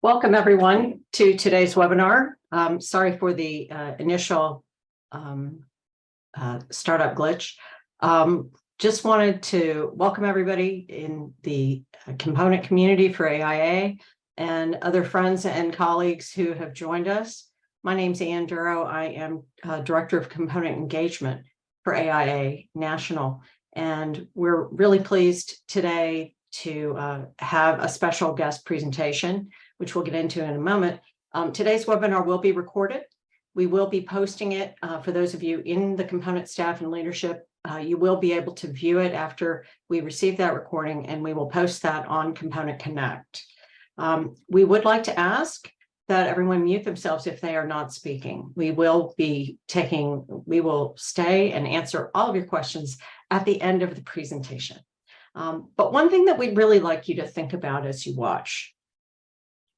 Welcome everyone to today's webinar. Sorry for the initial startup glitch. Just wanted to welcome everybody in the component community for AIA and other friends and colleagues who have joined us. My name's Ann Duro. I am Director of Component Engagement for AIA National, and we're really pleased today to have a special guest presentation, which we'll get into in a moment. Today's webinar will be recorded. We will be posting it for those of you in the component staff and leadership. You will be able to view it after we receive that recording, and we will post that on Component Connect. We would like to ask that everyone mute themselves if they are not speaking. We will stay and answer all of your questions at the end of the presentation. But one thing that we'd really like you to think about as you watch,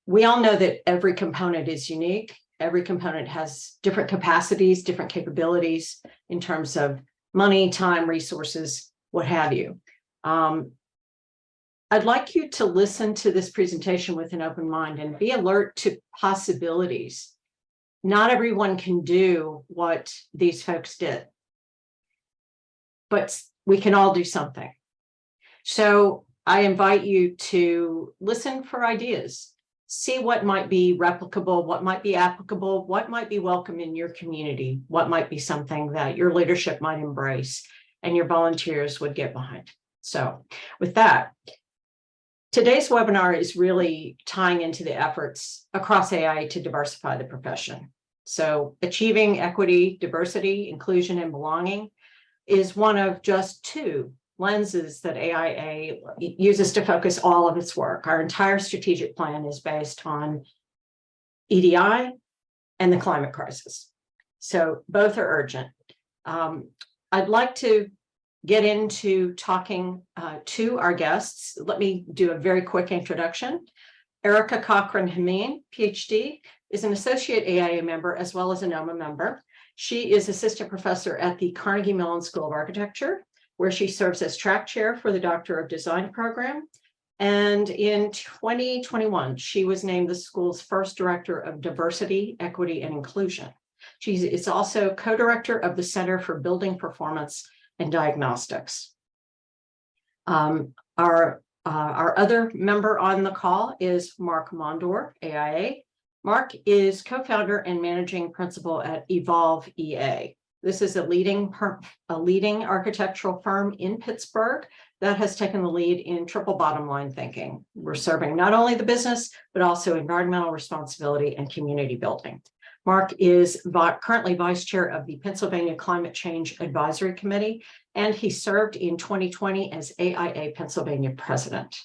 we all know that every component is unique. Every component has different capacities, different capabilities in terms of money, time, resources, what have you. I'd like you to listen to this presentation with an open mind and be alert to possibilities. Not everyone can do what these folks did, but we can all do something. So I invite you to listen for ideas. See what might be replicable, what might be applicable, what might be welcome in your community, what might be something that your leadership might embrace and your volunteers would get behind. So with that, today's webinar is really tying into the efforts across AIA to diversify the profession. So achieving equity, diversity, inclusion, and belonging is one of just two lenses that AIA uses to focus all of its work. Our entire strategic plan is based on EDI and the climate crisis. So both are urgent. I'd like to get into talking to our guests. Let me do a very quick introduction. Erica Cochran-Hameen, PhD, is an associate AIA member as well as a NOMA member. She is assistant professor at the Carnegie Mellon School of Architecture, where she serves as track chair for the Doctor of Design program. And in 2021, she was named the school's first director of diversity, equity, and inclusion. She is also co-director of the Center for Building Performance and Diagnostics. Our other member on the call is Mark Mondor, AIA. Mark is co-founder and managing principal at Evolve EA. This is a leading architectural firm in Pittsburgh that has taken the lead in triple bottom line thinking. We're serving not only the business, but also environmental responsibility and community building. Mark is currently vice chair of the Pennsylvania Climate Change Advisory Committee, and he served in 2020 as AIA Pennsylvania president.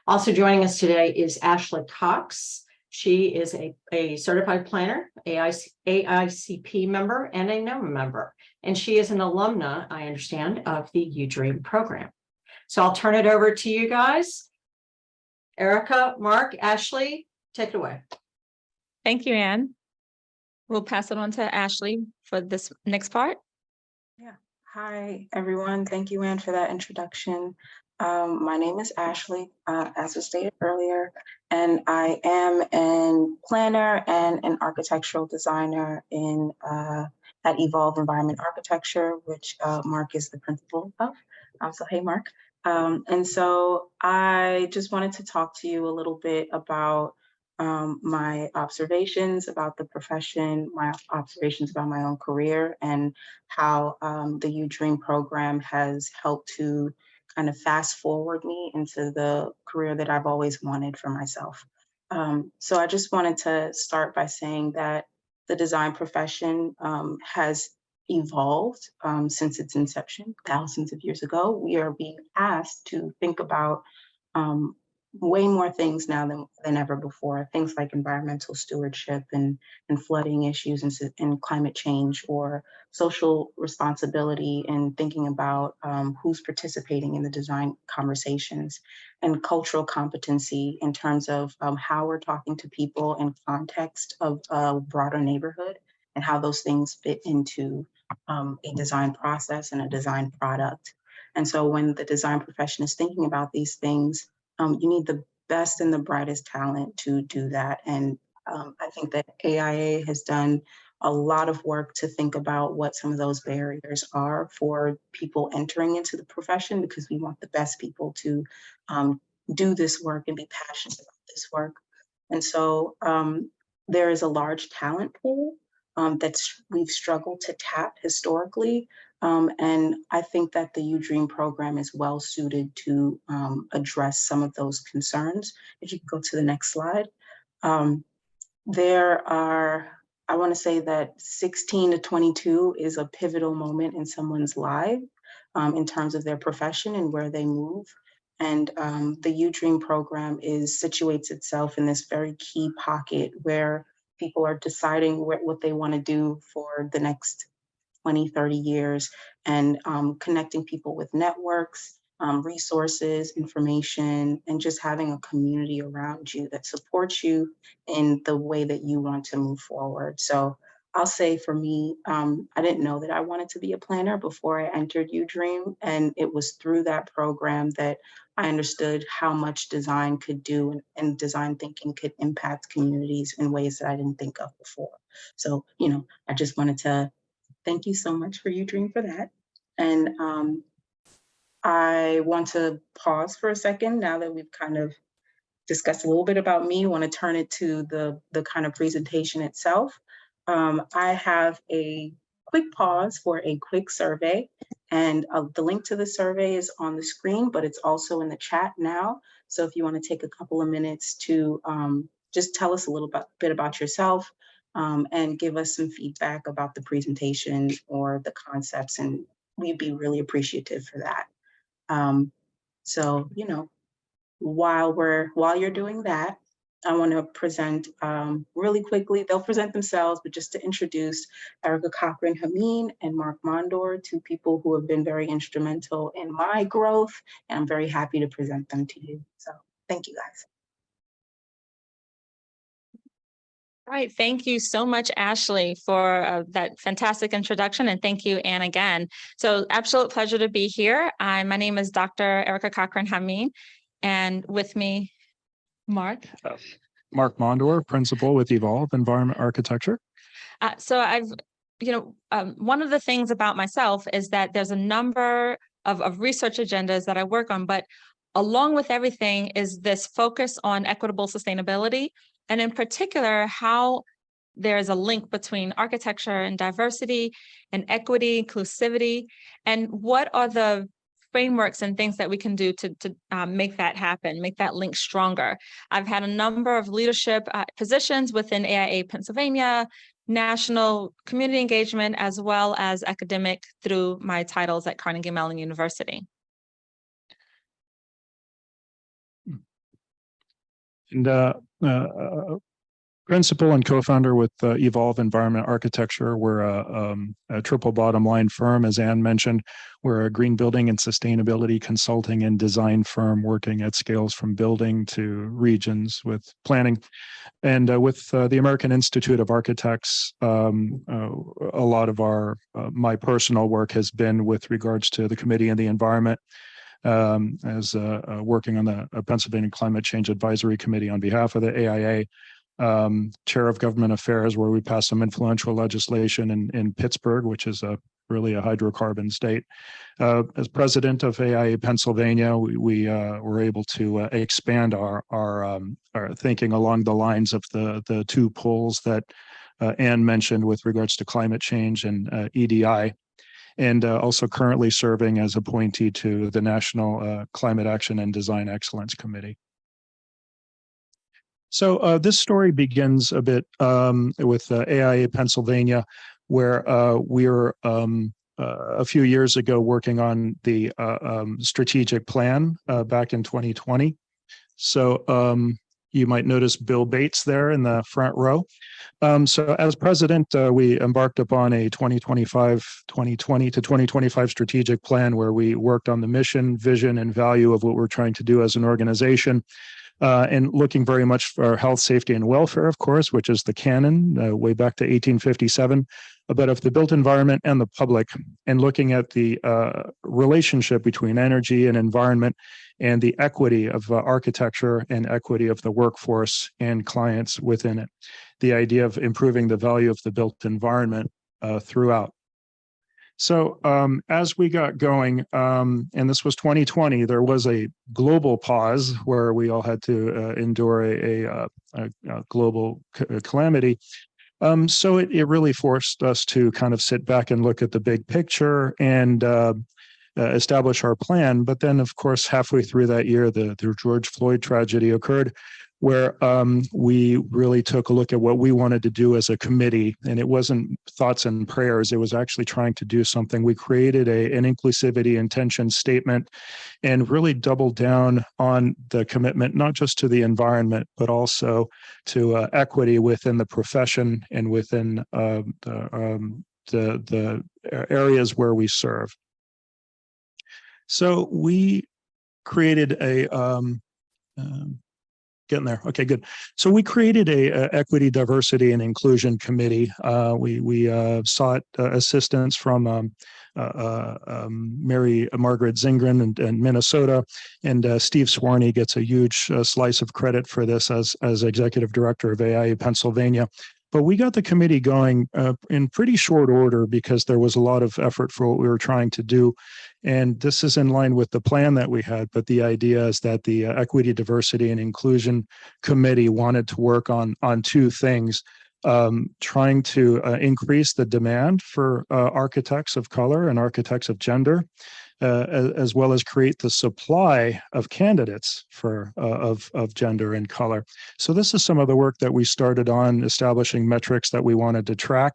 Also joining us today is Ashley Cox. She is a certified planner, AICP member, and a NOMA member. And she is an alumna, I understand, of the UDream program. So I'll turn it over to you guys. Erica, Mark, Ashley, take it away. Thank you, Ann. We'll pass it on to Ashley for this next part. Yeah. Hi, everyone. Thank you, Ann, for that introduction. My name is Ashley, as was stated earlier, and I am a planner and an architectural designer at Evolve Environment Architecture, which Mark is the principal of. So hey, Mark. And so I just wanted to talk to you a little bit about my observations about the profession, my observations about my own career, and how the UDream program has helped to kind of fast forward me into the career that I've always wanted for myself. So I just wanted to start by saying that the design profession has evolved since its inception, thousands of years ago. We are being asked to think about way more things now than ever before, things like environmental stewardship and flooding issues and climate change, or social responsibility, and thinking about who's participating in the design conversations, and cultural competency in terms of how we're talking to people in context of a broader neighborhood, and how those things fit into a design process and a design product. And so when the design profession is thinking about these things, you need the best and the brightest talent to do that. And I think that AIA has done a lot of work to think about what some of those barriers are for people entering into the profession, because we want the best people to do this work and be passionate about this work. And so there is a large talent pool we've struggled to tap historically. And I think that the UDream program is well suited to address some of those concerns. If you could go to the next slide. There are, I want to say that 16 to 22 is a pivotal moment in someone's life in terms of their profession and where they move. And the UDream program situates itself in this very key pocket where people are deciding what they want to do for the next 20, 30 years, and connecting people with networks, resources, information, and just having a community around you that supports you in the way that you want to move forward. So I'll say for me, I didn't know that I wanted to be a planner before I entered UDream. And it was through that program that I understood how much design could do and design thinking could impact communities in ways that I didn't think of before. So, I just wanted to thank you so much for UDream for that. And I want to pause for a second now that we've kind of discussed a little bit about me. I want to turn it to the kind of presentation itself. I have a quick pause for a quick survey, and the link to the survey is on the screen, but it's also in the chat now. So if you want to take a couple of minutes to just tell us a little bit about yourself and give us some feedback about the presentation or the concepts, and we'd be really appreciative for that. So, while you're doing that, I want to present really quickly. They'll present themselves, but just to introduce Erica Cochran-Hameen and Mark Mondor, two people who have been very instrumental in my growth, and I'm very happy to present them to you. So thank you, guys. All right, thank you so much, Ashley, for that fantastic introduction, and thank you, Anne, again. So absolute pleasure to be here. My name is Dr. Erica Cochran-Hameen, and with me, Mark. Mark Mondor, principal with Evolve Environment Architecture. So I've, one of the things about myself is that there's a number of research agendas that I work on, but along with everything is this focus on equitable sustainability, and in particular, how there's a link between architecture and diversity and equity, inclusivity, and what are the frameworks and things that we can do to make that happen, make that link stronger. I've had a number of leadership positions within AIA Pennsylvania, national community engagement, as well as academic through my titles at Carnegie Mellon University. And principal and co-founder with Evolve Environment Architecture. We're a triple bottom line firm, as Anne mentioned. We're a green building and sustainability consulting and design firm working at scales from building to regions with planning. And with the American Institute of Architects, a lot of my personal work has been with regards to the Committee on the Environment, as working on the Pennsylvania Climate Change Advisory Committee on behalf of the AIA, chair of government affairs, where we passed some influential legislation in Pittsburgh, which is really a hydrocarbon state. As president of AIA Pennsylvania, we were able to expand our thinking along the lines of the two poles that Anne mentioned with regards to climate change and EDI. And also currently serving as appointee to the National Climate Action and Design Excellence Committee. So this story begins a bit with AIA Pennsylvania, where we were a few years ago working on the strategic plan back in 2020. So you might notice Bill Bates there in the front row. So as president, we embarked upon a 2020 to 2025 strategic plan where we worked on the mission, vision, and value of what we're trying to do as an organization. And looking very much for health, safety, and welfare, of course, which is the canon way back to 1857, but of the built environment and the public, and looking at the relationship between energy and environment and the equity of architecture and equity of the workforce and clients within it. The idea of improving the value of the built environment throughout. So as we got going, and this was 2020, there was a global pause where we all had to endure a global calamity. So it really forced us to kind of sit back and look at the big picture and establish our plan. But then, of course, halfway through that year, the George Floyd tragedy occurred, where we really took a look at what we wanted to do as a committee. And it wasn't thoughts and prayers. It was actually trying to do something. We created an inclusivity intention statement and really doubled down on the commitment, not just to the environment, but also to equity within the profession and within the areas where we serve. So we created a getting there. Okay, good. So we created a equity, diversity, and inclusion committee. We sought assistance from Mary Margaret Zingren in Minnesota, and Steve Swarney gets a huge slice of credit for this as executive director of AIA Pennsylvania. But we got the committee going in pretty short order because there was a lot of effort for what we were trying to do. And this is in line with the plan that we had. But the idea is that the Equity, Diversity, and Inclusion Committee wanted to work on two things, trying to increase the demand for architects of color and architects of gender, as well as create the supply of candidates for of gender and color. So this is some of the work that we started on, establishing metrics that we wanted to track.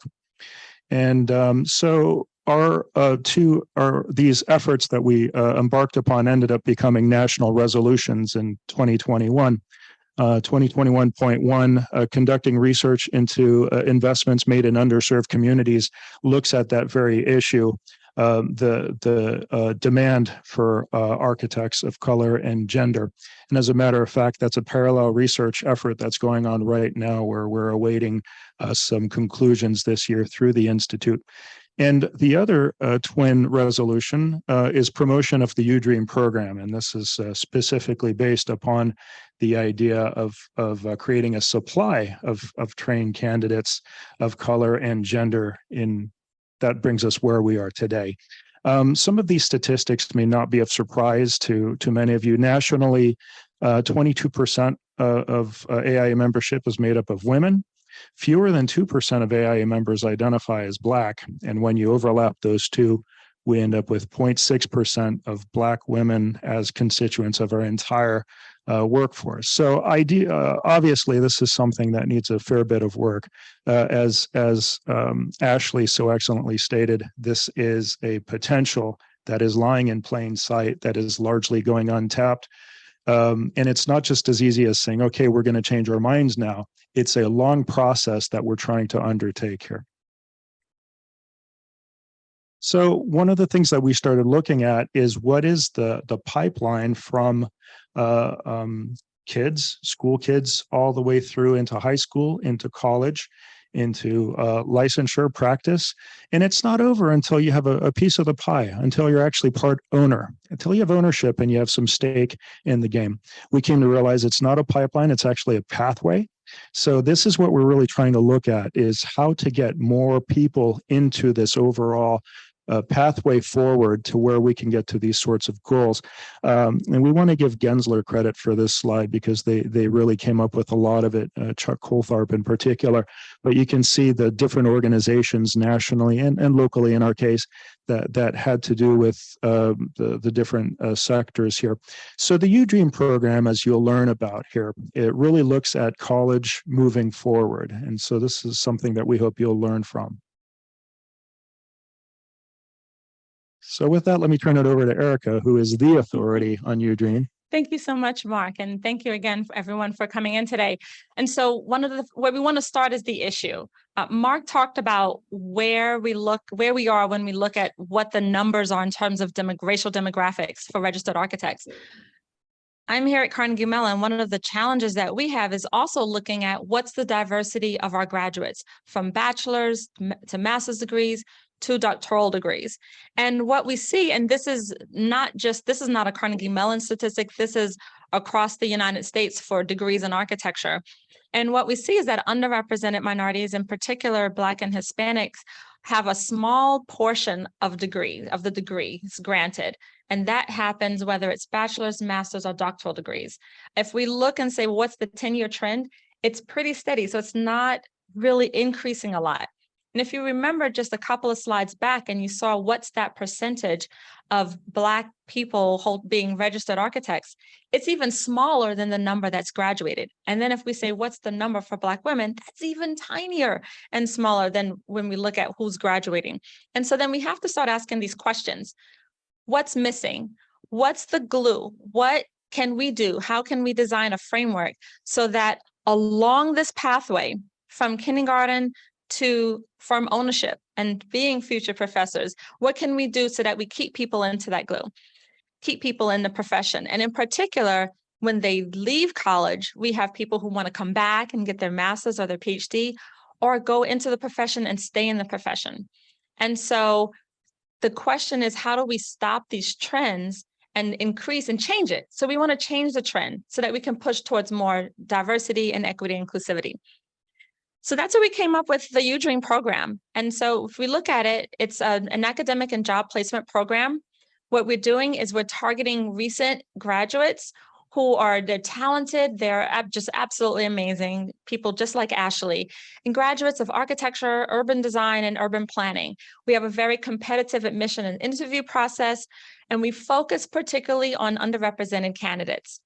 And so these efforts that we embarked upon ended up becoming national resolutions in 2021. 2021.1, conducting research into investments made in underserved communities, looks at that very issue. The demand for architects of color and gender. And as a matter of fact, that's a parallel research effort that's going on right now where we're awaiting some conclusions this year through the Institute. And the other twin resolution is promotion of the UDream program. And this is specifically based upon the idea of creating a supply of trained candidates of color and gender in that brings us where we are today. Some of these statistics may not be of surprise to many of you. Nationally, 22% of AIA membership is made up of women. Fewer than 2% of AIA members identify as Black. And when you overlap those two, we end up with 0.6% of Black women as constituents of our entire workforce. So obviously, this is something that needs a fair bit of work. As Ashley so excellently stated, this is a potential that is lying in plain sight, that is largely going untapped. And it's not just as easy as saying, okay, we're going to change our minds now. It's a long process that we're trying to undertake here. So one of the things that we started looking at is what is the pipeline from kids, school kids, all the way through into high school, into college, into licensure practice. And it's not over until you have a piece of the pie, until you're actually part owner, until you have ownership and you have some stake in the game. We came to realize it's not a pipeline, it's actually a pathway. So this is what we're really trying to look at, is how to get more people into this overall pathway forward to where we can get to these sorts of goals. And we want to give Gensler credit for this slide because they really came up with a lot of it, Chuck Coltharp in particular. But you can see the different organizations nationally and locally in our case that had to do with the different sectors here. So the UDream program, as you'll learn about here, it really looks at college moving forward. And so this is something that we hope you'll learn from. So with that, let me turn it over to Erica, who is the authority on UDream. Thank you so much, Mark. And thank you again, everyone, for coming in today. And so where we want to start is the issue. Mark talked about where we are when we look at what the numbers are in terms of racial demographics for registered architects. I'm here at Carnegie Mellon. One of the challenges that we have is also looking at what's the diversity of our graduates, from bachelor's to master's degrees to doctoral degrees. And what we see, and this is not a Carnegie Mellon statistic, this is across the United States for degrees in architecture. And what we see is that underrepresented minorities, in particular Black and Hispanics, have a small portion of the degrees granted. And that happens whether it's bachelor's, master's, or doctoral degrees. If we look and say, what's the 10-year trend? It's pretty steady. So it's not really increasing a lot. And if you remember just a couple of slides back and you saw what's that percentage of Black people being registered architects, it's even smaller than the number that's graduated. And then if we say, what's the number for Black women, that's even tinier and smaller than when we look at who's graduating. And so then we have to start asking these questions. What's missing? What's the glue? What can we do? How can we design a framework so that along this pathway from kindergarten to firm ownership and being future professors, what can we do so that we keep people into that glue, keep people in the profession? And in particular, when they leave college, we have people who want to come back and get their master's or their PhD, or go into the profession and stay in the profession. And so the question is, how do we stop these trends and increase and change it? So we want to change the trend so that we can push towards more diversity and equity and inclusivity. So that's what we came up with the UDream program. And so if we look at it, it's an academic and job placement program. What we're doing is we're targeting recent graduates they're talented, they're just absolutely amazing, people just like Ashley, and graduates of architecture, urban design, and urban planning. We have a very competitive admission and interview process, and we focus particularly on underrepresented candidates.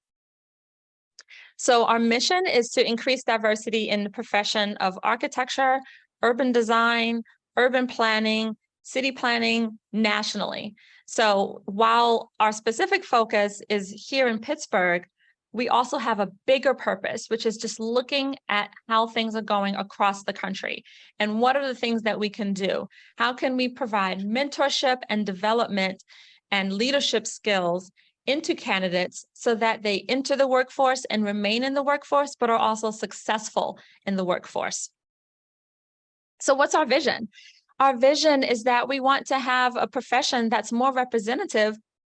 So our mission is to increase diversity in the profession of architecture, urban design, urban planning, city planning nationally. So while our specific focus is here in Pittsburgh, we also have a bigger purpose, which is just looking at how things are going across the country and what are the things that we can do. How can we provide mentorship and development and leadership skills into candidates so that they enter the workforce and remain in the workforce, but are also successful in the workforce? So what's our vision? Our vision is that we want to have a profession that's more representative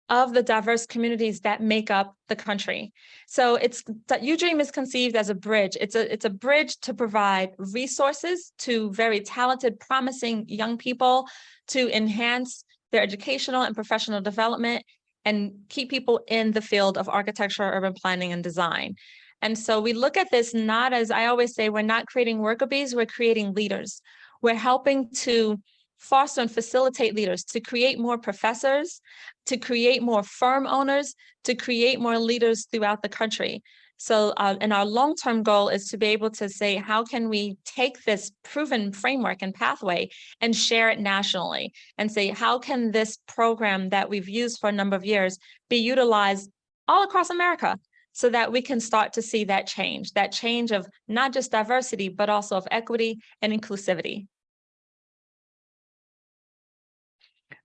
of the diverse communities that make up the country. So UDream is conceived as a bridge. It's a bridge to provide resources to very talented, promising young people to enhance their educational and professional development and keep people in the field of architecture, urban planning, and design. And so we look at this not as, I always say, we're not creating worker bees, we're creating leaders. We're helping to foster and facilitate leaders, to create more professors, to create more firm owners, to create more leaders throughout the country. So, and our long-term goal is to be able to say, how can we take this proven framework and pathway and share it nationally and say, how can this program that we've used for a number of years be utilized all across America so that we can start to see that change of not just diversity, but also of equity and inclusivity.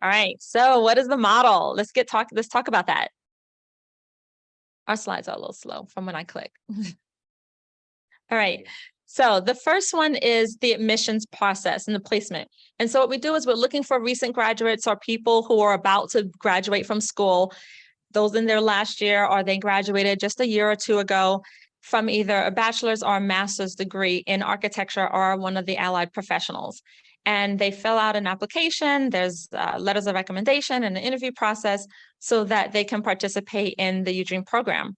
All right, so what is the model? Let's talk about that. Our slides are a little slow from when I click. All right, so the first one is the admissions process and the placement. And so what we do is we're looking for recent graduates or people who are about to graduate from school, those in their last year, or they graduated just a year or two ago from either a bachelor's or a master's degree in architecture or one of the allied professionals. And they fill out an application, there's letters of recommendation and an interview process so that they can participate in the UDream program.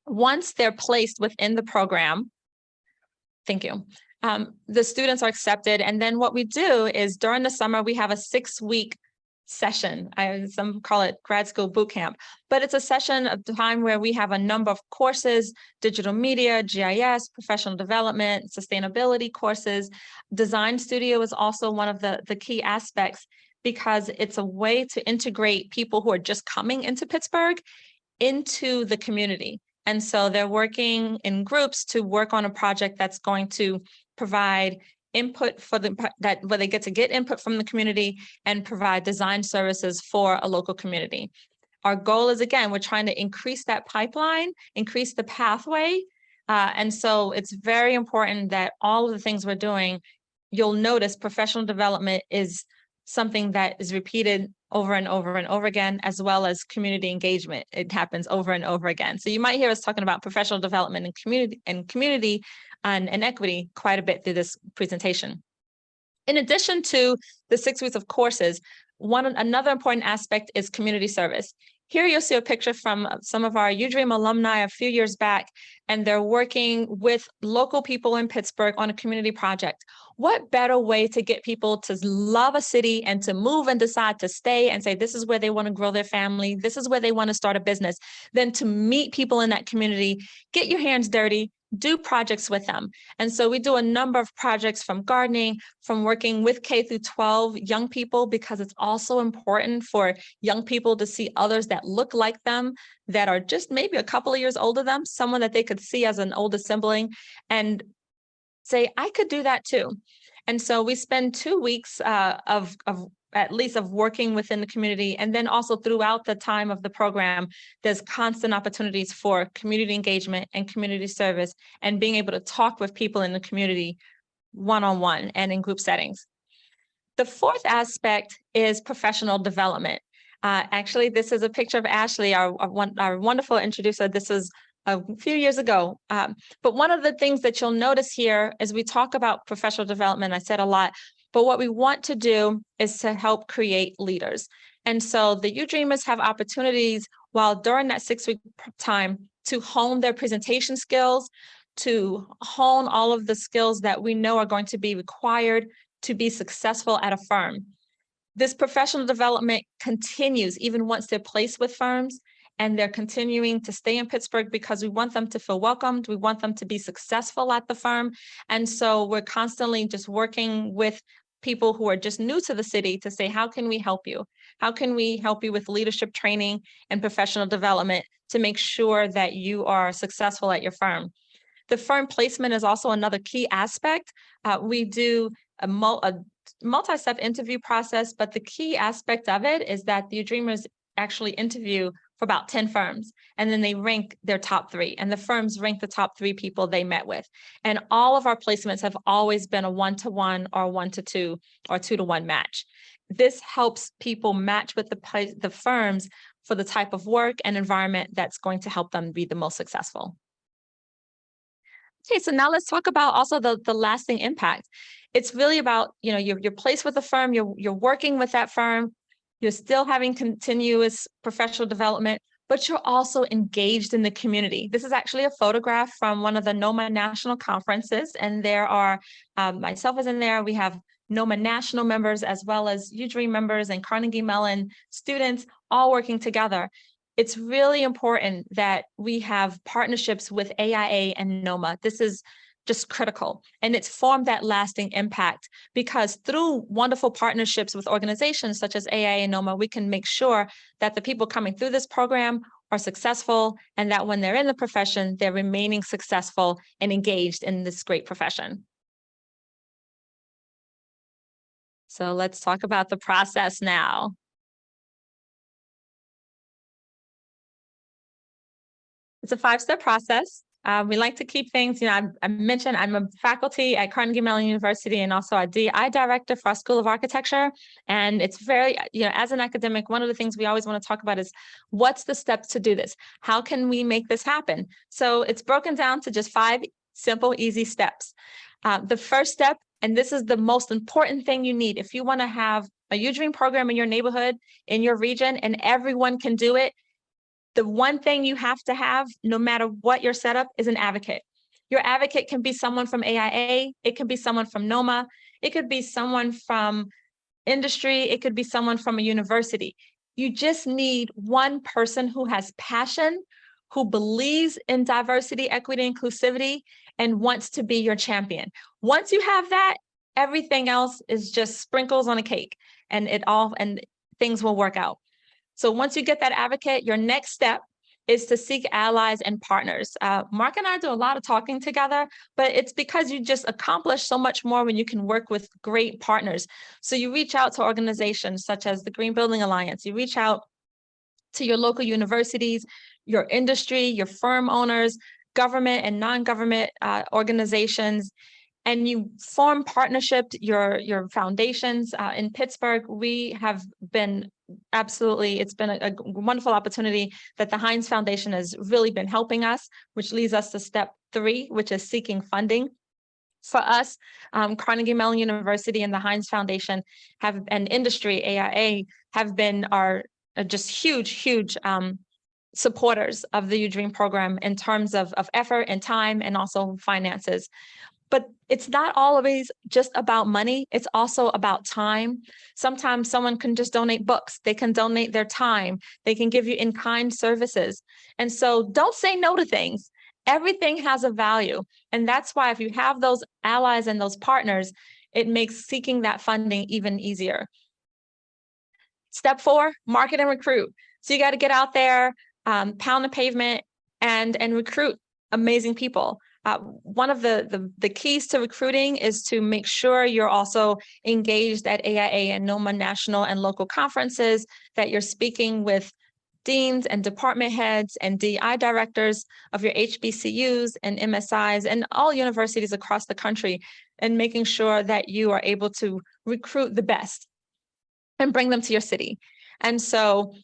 Once they're placed within the program, thank you, the students are accepted. And then what we do is during the summer, we have a 6-week session. Some call it grad school boot camp, but it's a session of time where we have a number of courses, digital media, GIS, professional development, sustainability courses. Design studio is also one of the key aspects because it's a way to integrate people who are just coming into Pittsburgh into the community. And so they're working in groups to work on a project that's going to provide input for where they get to get input from the community and provide design services for a local community. Our goal is, again, we're trying to increase that pipeline, increase the pathway. And so it's very important that all of the things we're doing, you'll notice professional development is something that is repeated over and over and over again, as well as community engagement. It happens over and over again. So you might hear us talking about professional development and community and equity quite a bit through this presentation. In addition to the 6 weeks of courses, another important aspect is community service. Here you'll see a picture from some of our UDream alumni a few years back, and they're working with local people in Pittsburgh on a community project. What better way to get people to love a city and to move and decide to stay and say this is where they want to grow their family, this is where they want to start a business, than to meet people in that community, get your hands dirty, do projects with them. And so we do a number of projects, from gardening, from working with K through 12 young people, because it's also important for young people to see others that look like them, that are just maybe a couple of years older than them, someone that they could see as an older sibling and say, I could do that too. And so we spend 2 weeks of working within the community. And then also throughout the time of the program, there's constant opportunities for community engagement and community service, and being able to talk with people in the community one-on-one and in group settings. The fourth aspect is professional development. Actually, this is a picture of Ashley, our wonderful introducer. This was a few years ago. But one of the things that you'll notice here is we talk about professional development. I said a lot, but what we want to do is to help create leaders. And so the UDreamers have opportunities while during that 6-week time to hone their presentation skills, to hone all of the skills that we know are going to be required to be successful at a firm. This professional development continues even once they're placed with firms, and they're continuing to stay in Pittsburgh because we want them to feel welcomed. We want them to be successful at the firm. And so we're constantly just working with people who are just new to the city to say, how can we help you? How can we help you with leadership training and professional development to make sure that you are successful at your firm? The firm placement is also another key aspect. We do a multi-step interview process, but the key aspect of it is that the UDreamers actually interview for about 10 firms, and then they rank their top 3, and the firms rank the top 3 people they met with. And all of our placements have always been a 1-to-1 or 1-to-2 or 2-to-1 match. This helps people match with the firms for the type of work and environment that's going to help them be the most successful. Okay, so now let's talk about also the lasting impact. It's really about, you're placed with a firm, you're working with that firm, you're still having continuous professional development, but you're also engaged in the community. This is actually a photograph from one of the NOMA national conferences, and there are, myself is in there, we have NOMA national members as well as UDream members and Carnegie Mellon students all working together. It's really important that we have partnerships with AIA and NOMA. This is just critical, and it's formed that lasting impact, because through wonderful partnerships with organizations such as AIA and NOMA, we can make sure that the people coming through this program are successful, and that when they're in the profession, they're remaining successful and engaged in this great profession. So let's talk about the process now. It's a 5-step process. We like to keep things, I mentioned I'm a faculty at Carnegie Mellon University and also a DI director for our School of Architecture. And it's very, as an academic, one of the things we always want to talk about is what's the steps to do this? How can we make this happen? So it's broken down to just 5 simple, easy steps. The first step, and this is the most important thing you need, if you want to have a UDream program in your neighborhood, in your region, and everyone can do it, the one thing you have to have, no matter what your setup, is an advocate. Your advocate can be someone from AIA, it can be someone from NOMA, it could be someone from industry, it could be someone from a university. You just need one person who has passion, who believes in diversity, equity, inclusivity, and wants to be your champion. Once you have that, everything else is just sprinkles on a cake, and things will work out. So once you get that advocate, your next step is to seek allies and partners. Mark and I do a lot of talking together, but it's because you just accomplish so much more when you can work with great partners. So you reach out to organizations such as the Green Building Alliance, you reach out to your local universities, your industry, your firm owners, government and non-government organizations. and you form partnerships, your foundations. In Pittsburgh, we have been absolutely, it's been a wonderful opportunity that the Heinz Foundation has really been helping us, which leads us to step 3, which is seeking funding. For us, Carnegie Mellon University and the Heinz Foundation have, and industry, AIA, have been our just huge supporters of the UDream program in terms of effort and time and also finances. But it's not always just about money. It's also about time. Sometimes someone can just donate books. They can donate their time. They can give you in-kind services. And so don't say no to things. Everything has a value. And that's why if you have those allies and those partners, it makes seeking that funding even easier. Step 4, market and recruit. So you got to get out there, pound the pavement and recruit amazing people. One of the keys to recruiting is to make sure you're also engaged at AIA and NOMA national and local conferences, that you're speaking with deans and department heads and DI directors of your HBCUs and MSIs and all universities across the country, and making sure that you are able to recruit the best and bring them to your city. And so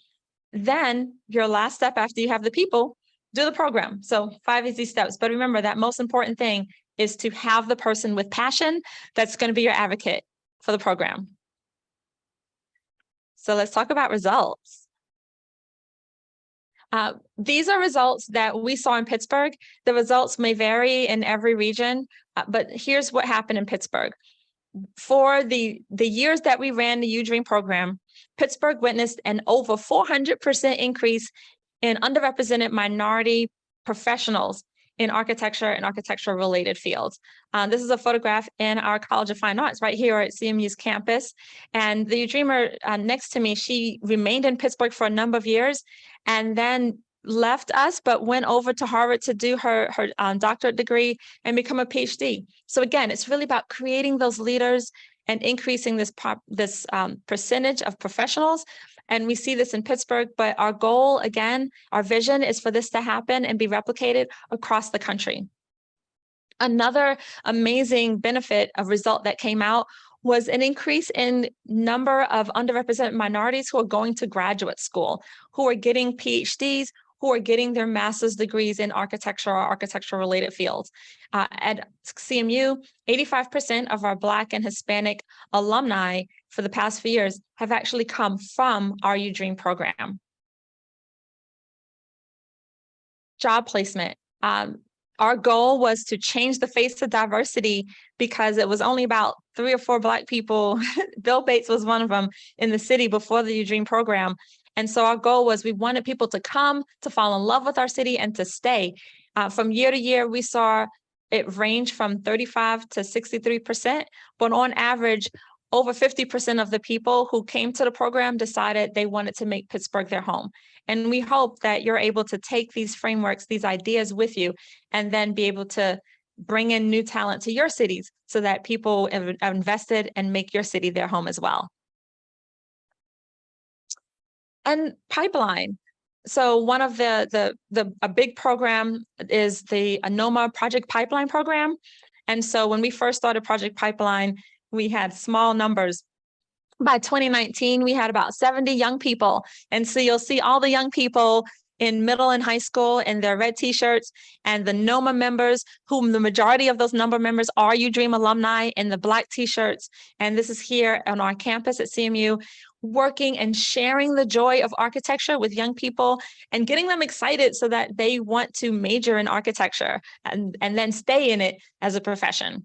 then your last step after you have the people, do the program. So 5 easy steps. But remember, that most important thing is to have the person with passion that's going to be your advocate for the program. So let's talk about results. These are results that we saw in Pittsburgh. The results may vary in every region, but here's what happened in Pittsburgh. For the years that we ran the UDream program, Pittsburgh witnessed an over 400% increase in underrepresented minority professionals in architecture and architectural related fields. This is a photograph in our College of Fine Arts right here at CMU's campus. And the UDreamer next to me, she remained in Pittsburgh for a number of years and then left us, but went over to Harvard to do her doctorate degree and become a PhD. So again, it's really about creating those leaders and increasing this percentage of professionals. And we see this in Pittsburgh, but our goal, again, our vision is for this to happen and be replicated across the country. Another amazing benefit of result that came out was an increase in number of underrepresented minorities who are going to graduate school, who are getting PhDs, who are getting their master's degrees in architecture or architectural related fields. At CMU, 85% of our Black and Hispanic alumni for the past few years have actually come from our UDream program. Job placement. Our goal was to change the face of diversity because it was only about 3 or 4 Black people. Bill Bates was one of them in the city before the UDream program. And so our goal was we wanted people to come, to fall in love with our city and to stay. From year to year, we saw it range from 35 to 63%, but on average, over 50% of the people who came to the program decided they wanted to make Pittsburgh their home. And we hope that you're able to take these frameworks, these ideas with you, and then be able to bring in new talent to your cities so that people have invested and make your city their home as well. And pipeline. So one of a big program is the NOMA Project Pipeline program. And so when we first started Project Pipeline, we had small numbers. By 2019, we had about 70 young people. And so you'll see all the young people in middle and high school in their red t-shirts, and the NOMA members, whom the majority of those NOMA members are UDream alumni, in the Black t-shirts. And this is here on our campus at CMU, working and sharing the joy of architecture with young people and getting them excited so that they want to major in architecture and then stay in it as a profession.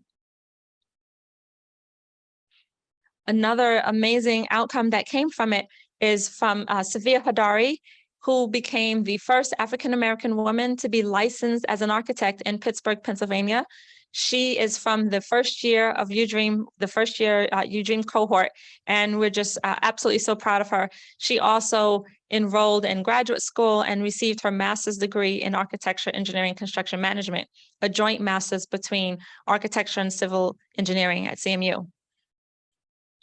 Another amazing outcome that came from it is from Savia Hadari, who became the first African-American woman to be licensed as an architect in Pittsburgh, Pennsylvania. She is from the first year of UDream, the first year UDream cohort, and we're just absolutely so proud of her. She also enrolled in graduate school and received her master's degree in architecture, engineering, construction management, a joint master's between architecture and civil engineering at CMU.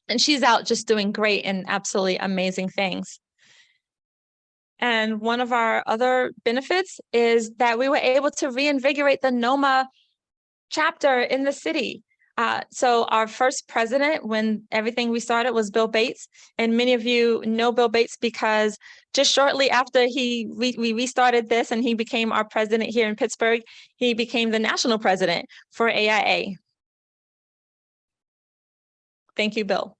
And she's out just doing great and absolutely amazing things. And one of our other benefits is that we were able to reinvigorate the NOMA chapter in the city. So our first president, when everything we started, was Bill Bates. And many of you know Bill Bates because just shortly after we restarted this and he became our president here in Pittsburgh, he became the national president for AIA. Thank you, Bill.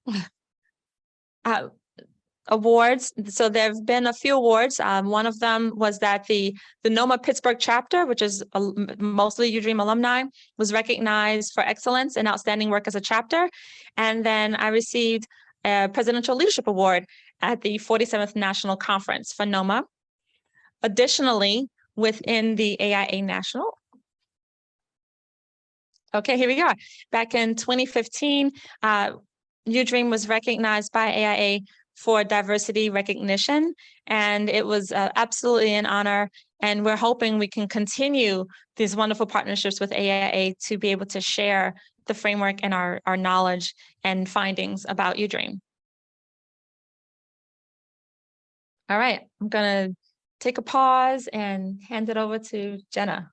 Awards. So there have been a few awards. One of them was that the NOMA Pittsburgh chapter, which is mostly UDream alumni, was recognized for excellence and outstanding work as a chapter. And then I received a Presidential Leadership Award at the 47th National Conference for NOMA. Additionally, within the AIA National. Okay, here we are. Back in 2015, UDream was recognized by AIA for diversity recognition, and it was absolutely an honor. And we're hoping we can continue these wonderful partnerships with AIA to be able to share the framework and our knowledge and findings about UDream. All right, I'm gonna take a pause and hand it over to Jenna.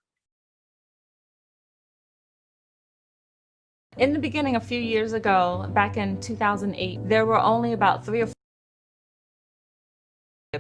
In the beginning, a few years ago, back in 2008, there were only about 3 or 4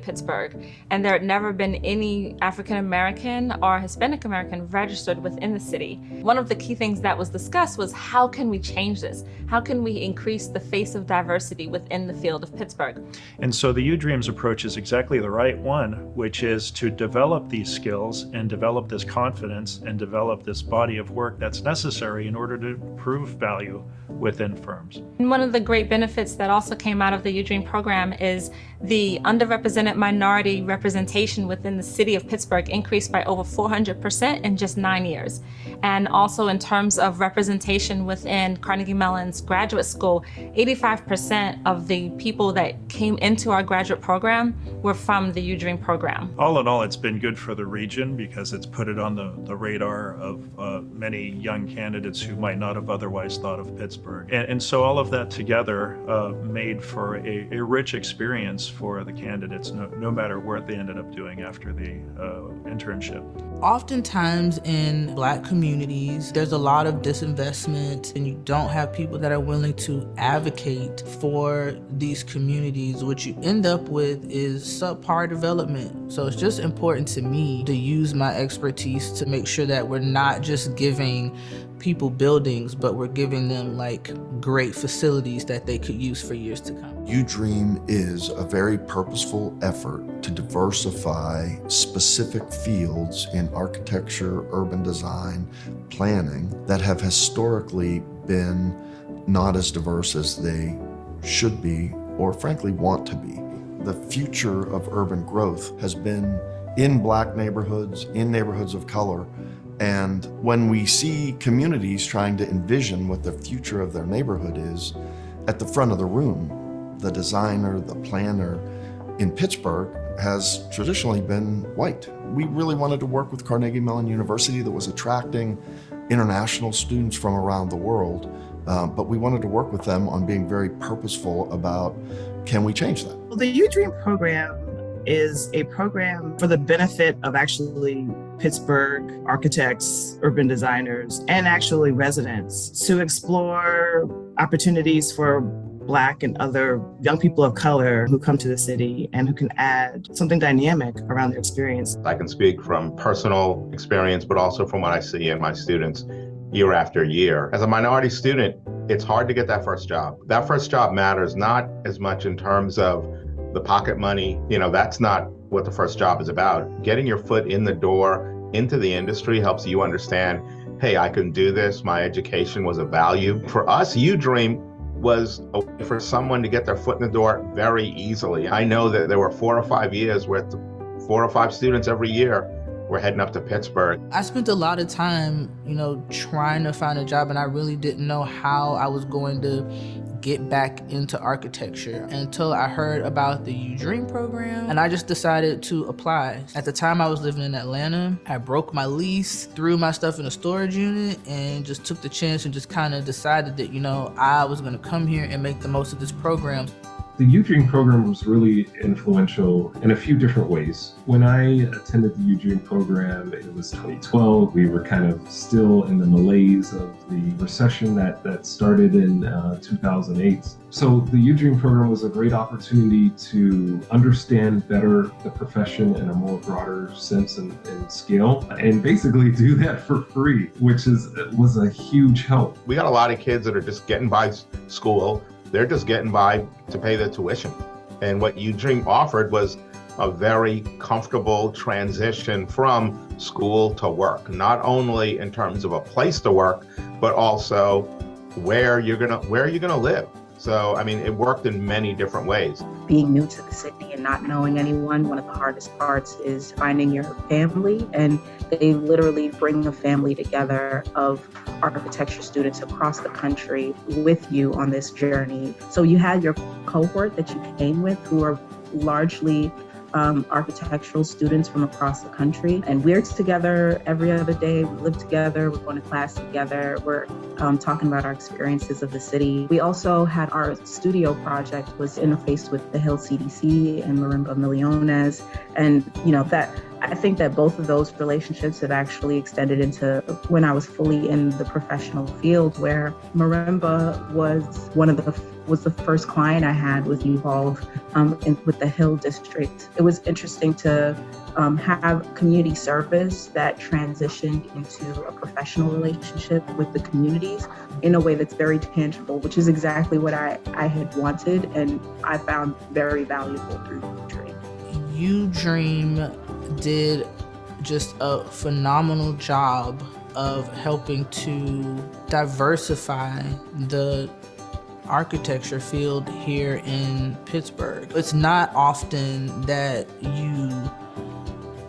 Pittsburgh, and there had never been any African-American or Hispanic-American registered within the city. One of the key things that was discussed was, how can we change this? How can we increase the face of diversity within the field of Pittsburgh? And so the UDream's approach is exactly the right one, which is to develop these skills and develop this confidence and develop this body of work that's necessary in order to prove value within firms. And one of the great benefits that also came out of the UDream program is the underrepresented minority representation within the city of Pittsburgh increased by over 400% in just 9 years. And also in terms of representation within Carnegie Mellon's graduate school, 85% of the people that came into our graduate program were from the UDream program. All in all, it's been good for the region because it's put it on the radar of many young candidates who might not have otherwise thought of Pittsburgh. And so all of that together made for a rich experience for the candidates, no matter what they ended up doing after the internship. Oftentimes in Black communities, there's a lot of disinvestment and you don't have people that are willing to advocate for these communities. What you end up with is subpar development. So it's just important to me to use my expertise to make sure that we're not just giving people buildings, but we're giving them like great facilities that they could use for years to come. UDream is a very purposeful effort to diversify specific fields in architecture, urban design, planning that have historically been not as diverse as they should be or frankly want to be. The future of urban growth has been in Black neighborhoods, in neighborhoods of color. And when we see communities trying to envision what the future of their neighborhood is, at the front of the room, the designer, the planner in Pittsburgh has traditionally been white. We really wanted to work with Carnegie Mellon University that was attracting international students from around the world, but we wanted to work with them on being very purposeful about, can we change that? Well, the UDream program is a program for the benefit of actually Pittsburgh architects, urban designers, and actually residents to explore opportunities for Black and other young people of color who come to the city and who can add something dynamic around their experience. I can speak from personal experience, but also from what I see in my students year after year. As a minority student, it's hard to get that first job. That first job matters not as much in terms of the pocket money, that's not what the first job is about. Getting your foot in the door into the industry helps you understand, hey, I can do this. My education was of value. For us, UDream was a way for someone to get their foot in the door very easily. I know that there were 4 or 5 years where 4 or 5 students every year were heading up to Pittsburgh. I spent a lot of time, trying to find a job, and I really didn't know how I was going to get back into architecture until I heard about the UDream program, and I just decided to apply. At the time I was living in Atlanta, I broke my lease, threw my stuff in a storage unit, and just took the chance and just kind of decided that, I was gonna come here and make the most of this program. The UDream program was really influential in a few different ways. When I attended the UDream program, it was 2012. We were kind of still in the malaise of the recession that started in 2008. So the UDream program was a great opportunity to understand better the profession in a more broader sense and scale, and basically do that for free, which was a huge help. We got a lot of kids that are just getting by school. They're just getting by to pay their tuition. And what UDream offered was a very comfortable transition from school to work, not only in terms of a place to work, but also where you're gonna live. So, I mean, it worked in many different ways. Being new to the city and not knowing anyone, one of the hardest parts is finding your family. And they literally bring a family together of architecture students across the country with you on this journey. So you had your cohort that you came with who are largely architectural students from across the country. And we're together every other day. We live together, we're going to class together. We're talking about our experiences of the city. We also had our studio project was interfaced with the Hill CDC and Marimba Millones. And I think that both of those relationships have actually extended into when I was fully in the professional field, where Marimba was the first client I had with Evolve with the Hill District. It was interesting to have community service that transitioned into a professional relationship with the communities in a way that's very tangible, which is exactly what I had wanted and I found very valuable through UDream. UDream did just a phenomenal job of helping to diversify the architecture field here in Pittsburgh. It's not often that you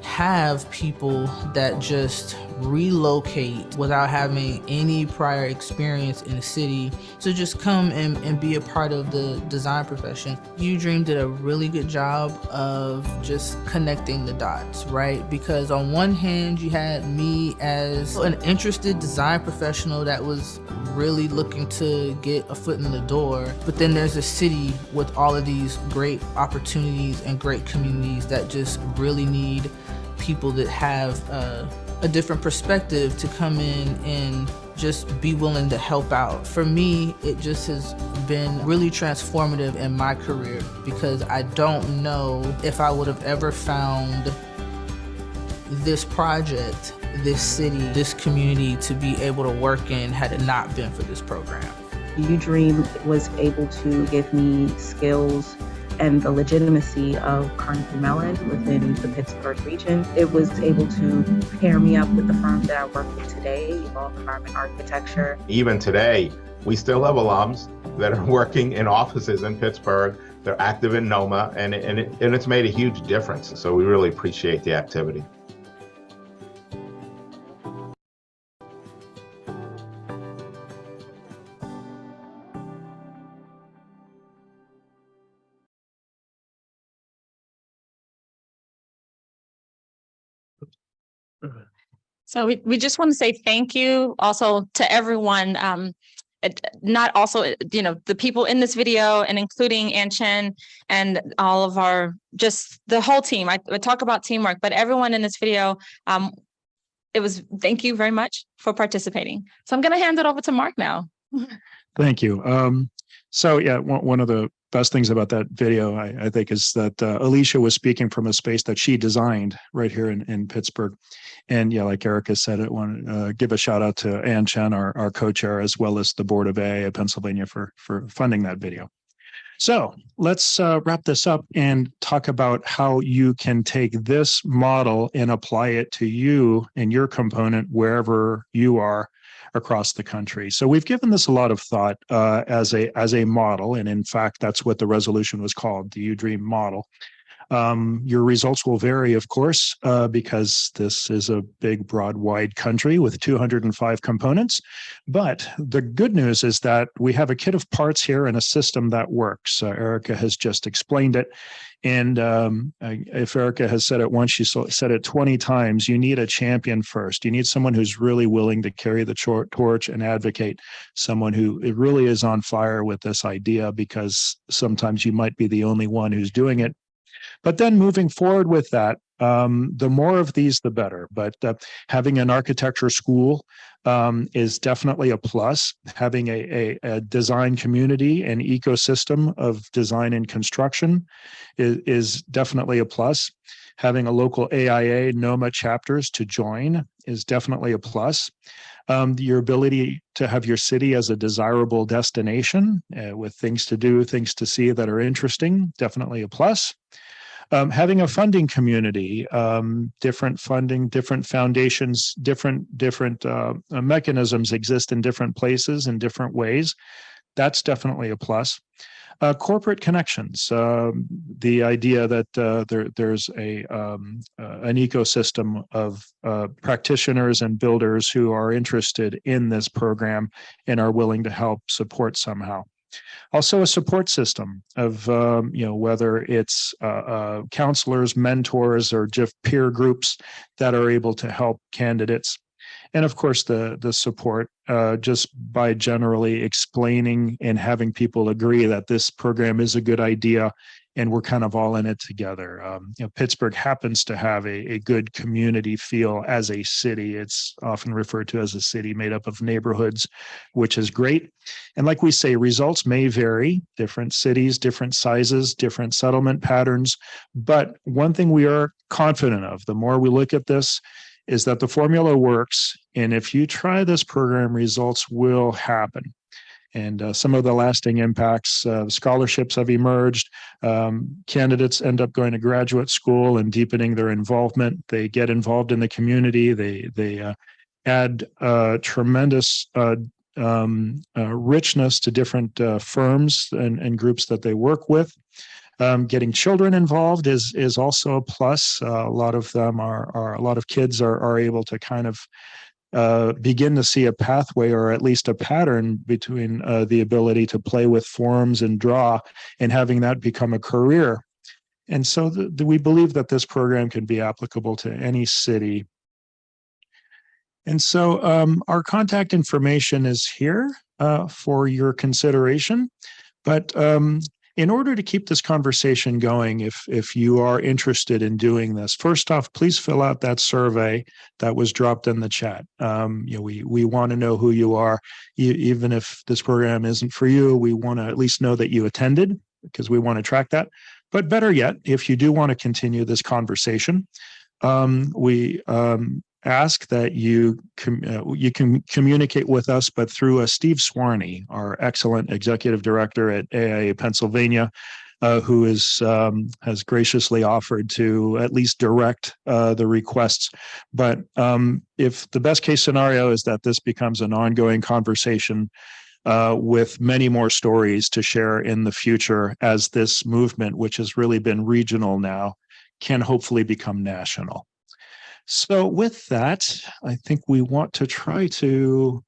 have people that just relocate without having any prior experience in the city to just come and be a part of the design profession. UDream did a really good job of just connecting the dots, right? Because on one hand, you had me as an interested design professional that was really looking to get a foot in the door, but then there's a city with all of these great opportunities and great communities that just really need people that have a different perspective to come in and just be willing to help out. For me, it just has been really transformative in my career because I don't know if I would have ever found this project, this city, this community to be able to work in had it not been for this program. UDream was able to give me skills and the legitimacy of Carnegie Mellon within the Pittsburgh region. It was able to pair me up with the firm that I work with today, Evolve Environment Architecture. Even today, we still have alums that are working in offices in Pittsburgh. They're active in NOMA, and it's made a huge difference. So we really appreciate the activity. So we just want to say thank you also to everyone, not also, the people in this video and including Ann Chen and all of just the whole team. I talk about teamwork, but everyone in this video, thank you very much for participating. So I'm going to hand it over to Mark now. Thank you. So yeah, one of the best things about that video, I think, is that Alicia was speaking from a space that she designed right here in Pittsburgh. And yeah, like Erica said, I want to give a shout out to Ann Chen, our co-chair, as well as the board of AIA Pennsylvania for funding that video. So let's wrap this up and talk about how you can take this model and apply it to you and your component wherever you are across the country. So we've given this a lot of thought as a model, and in fact, that's what the resolution was called, the UDream model. Your results will vary, of course, because this is a big, broad, wide country with 205 components. But the good news is that we have a kit of parts here and a system that works. Erica has just explained it. And if Erica has said it once, she said it 20 times, you need a champion first. You need someone who's really willing to carry the torch and advocate, someone who really is on fire with this idea, because sometimes you might be the only one who's doing it. But then moving forward with that, the more of these, the better. But having an architecture school is definitely a plus. Having a design community and ecosystem of design and construction is definitely a plus. Having a local AIA NOMA chapters to join is definitely a plus. Your ability to have your city as a desirable destination with things to do, things to see that are interesting, definitely a plus. Having a funding community, different funding, different foundations, different mechanisms exist in different places in different ways. That's definitely a plus. Corporate connections, the idea that there's an ecosystem of practitioners and builders who are interested in this program and are willing to help support somehow. Also, a support system of whether it's counselors, mentors, or just peer groups that are able to help candidates. And of course, the support just by generally explaining and having people agree that this program is a good idea and we're kind of all in it together. Pittsburgh happens to have a good community feel as a city. It's often referred to as a city made up of neighborhoods, which is great. And like we say, results may vary, different cities, different sizes, different settlement patterns. But one thing we are confident of, the more we look at this, is that the formula works. And if you try this program, results will happen. And some of the lasting impacts, scholarships have emerged. Candidates end up going to graduate school and deepening their involvement. They get involved in the community. They add tremendous richness to different firms and groups that they work with. Getting children involved is also a plus. A lot of them a lot of kids are able to kind of begin to see a pathway or at least a pattern between the ability to play with forms and draw and having that become a career. And so we believe that this program can be applicable to any city. And so our contact information is here for your consideration. But in order to keep this conversation going, if you are interested in doing this, first off, please fill out that survey that was dropped in the chat. We want to know who you are. Even if this program isn't for you, we want to at least know that you attended, because we want to track that. But better yet, if you do want to continue this conversation, we ask that you can communicate with us, but through Steve Swarney, our excellent executive director at AIA Pennsylvania, who has graciously offered to at least direct the requests. But if the best case scenario is that this becomes an ongoing conversation with many more stories to share in the future, as this movement, which has really been regional now, can hopefully become national. So with that, I think we want to try to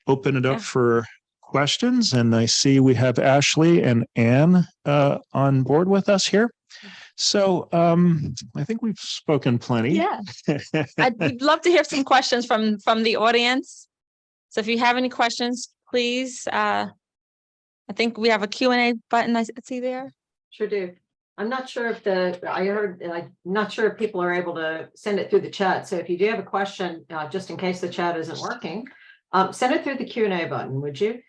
open it up for questions. And I see we have Ashley and Anne on board with us here. So I think we've spoken plenty. Yeah, I'd love to hear some questions from the audience. So if you have any questions, please. I think we have a Q&A button I see there. Sure do. I'm not sure if I'm not sure if people are able to send it through the chat. So if you do have a question, just in case the chat isn't working, send it through the Q&A button, would you?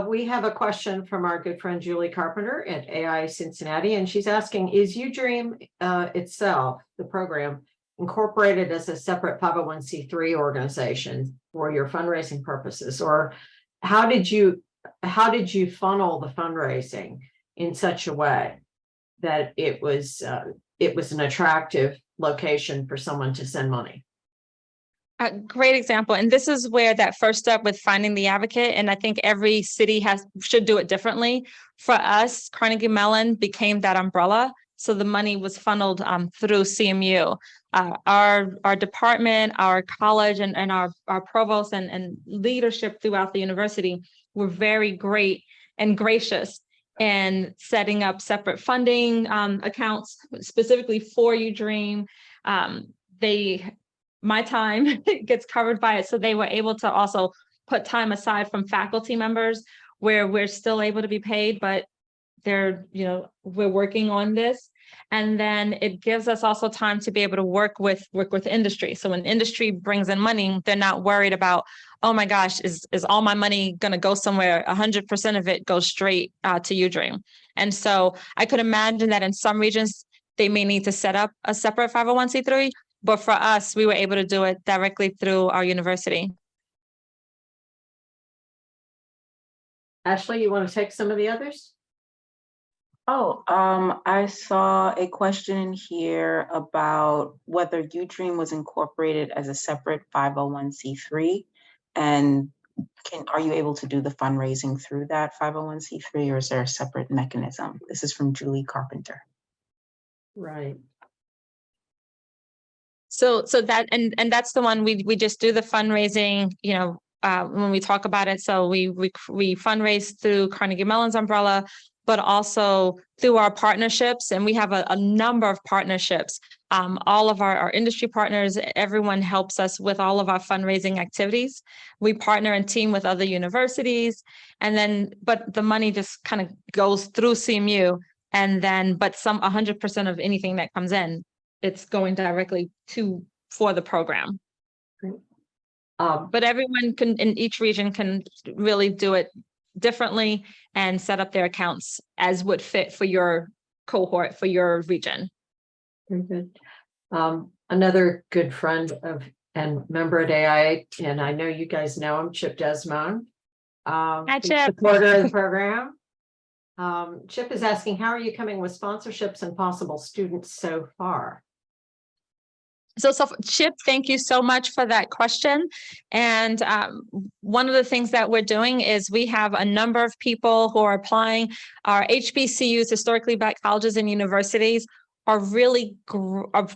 We have a question from our good friend Julie Carpenter at AIA Cincinnati, and she's asking, is UDream itself, the program, incorporated as a separate 501c3 organization for your fundraising purposes? Or how did you funnel the fundraising in such a way that it was an attractive location for someone to send money? A great example. And this is where that first step with finding the advocate, and I think every city should do it differently. For us, Carnegie Mellon became that umbrella. So the money was funneled through CMU. Our department, our college, and our provost and leadership throughout the university were very great and gracious in setting up separate funding accounts specifically for UDream. My time gets covered by it, so they were able to also put time aside from faculty members where we're still able to be paid, but we're working on this. And then it gives us also time to be able to work with industry. So when industry brings in money, they're not worried about, oh my gosh, is all my money going to go somewhere? 100% of it goes straight to UDream. And so I could imagine that in some regions, they may need to set up a separate 501c3, but for us, we were able to do it directly through our university. Ashley, you want to take some of the others? I saw a question here about whether UDream was incorporated as a separate 501c3, and are you able to do the fundraising through that 501c3, or is there a separate mechanism? This is from Julie Carpenter. Right. So that and that's the one we just do the fundraising, when we talk about it. So we fundraise through Carnegie Mellon's umbrella, but also through our partnerships. And we have a number of partnerships. All of our industry partners, everyone helps us with all of our fundraising activities. We partner and team with other universities, but the money just kind of goes through CMU, but 100% of anything that comes in, it's going directly for the program. Great. But everyone in each region can really do it differently and set up their accounts as would fit for your cohort, for your region. Very good. Another good friend and member at AIA, and I know you guys know him, Chip Desmond. Hi, Chip. Supporter of the program. Chip is asking, how are you coming with sponsorships and possible students so far? So Chip, thank you so much for that question. And one of the things that we're doing is we have a number of people who are applying. Our HBCUs, historically black colleges and universities, are really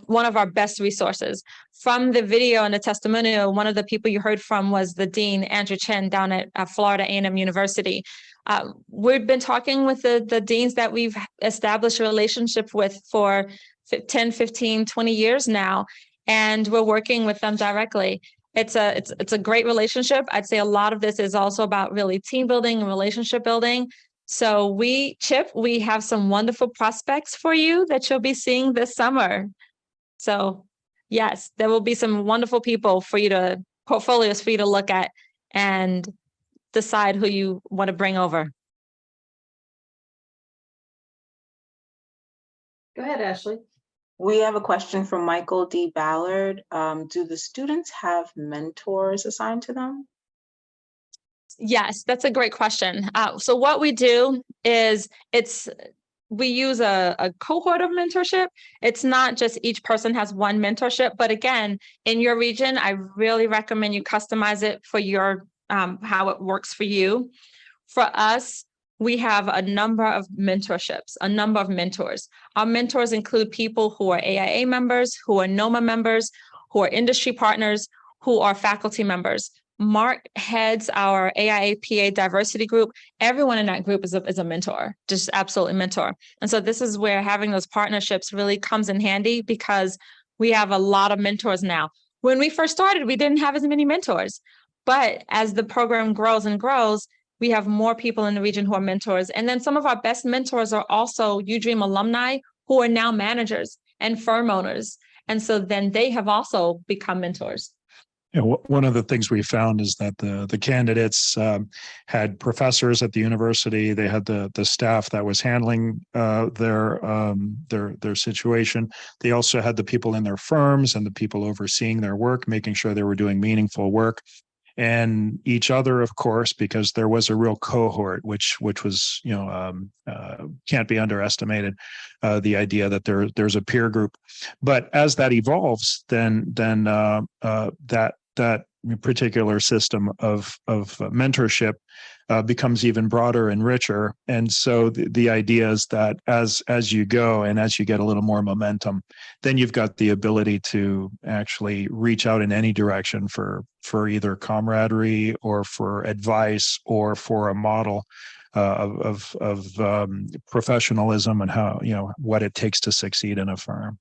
one of our best resources. From the video and the testimonial, one of the people you heard from was the Dean, Andrew Chen, down at Florida A&M University. We've been talking with the deans that we've established a relationship with for 10, 15, 20 years now, and we're working with them directly. It's a great relationship. I'd say a lot of this is also about really team building and relationship building. So Chip, we have some wonderful prospects for you that you'll be seeing this summer. So yes, there will be some wonderful people portfolios for you to look at and decide who you want to bring over. Go ahead, Ashley. We have a question from Michael D. Ballard. Do the students have mentors assigned to them? Yes, that's a great question. So what we do is we use a cohort of mentorship. It's not just each person has one mentorship, but again, in your region, I really recommend you customize it for your how it works for you. For us, we have a number of mentorships, a number of mentors. Our mentors include people who are AIA members, who are NOMA members, who are industry partners, who are faculty members. Mark heads our AIA PA diversity group. Everyone in that group is a mentor, just absolutely mentor. And so this is where having those partnerships really comes in handy, because we have a lot of mentors now. When we first started, we didn't have as many mentors, but as the program grows and grows, we have more people in the region who are mentors. And then some of our best mentors are also UDream alumni who are now managers and firm owners. And so then they have also become mentors. One of the things we found is that the candidates had professors at the university. They had the staff that was handling their situation. They also had the people in their firms and the people overseeing their work, making sure they were doing meaningful work. And each other, of course, because there was a real cohort, which was, can't be underestimated, the idea that there's a peer group. But as that evolves, then that particular system of mentorship becomes even broader and richer. And so the idea is that as you go and as you get a little more momentum, then you've got the ability to actually reach out in any direction for either camaraderie or for advice or for a model of professionalism and how, what it takes to succeed in a firm.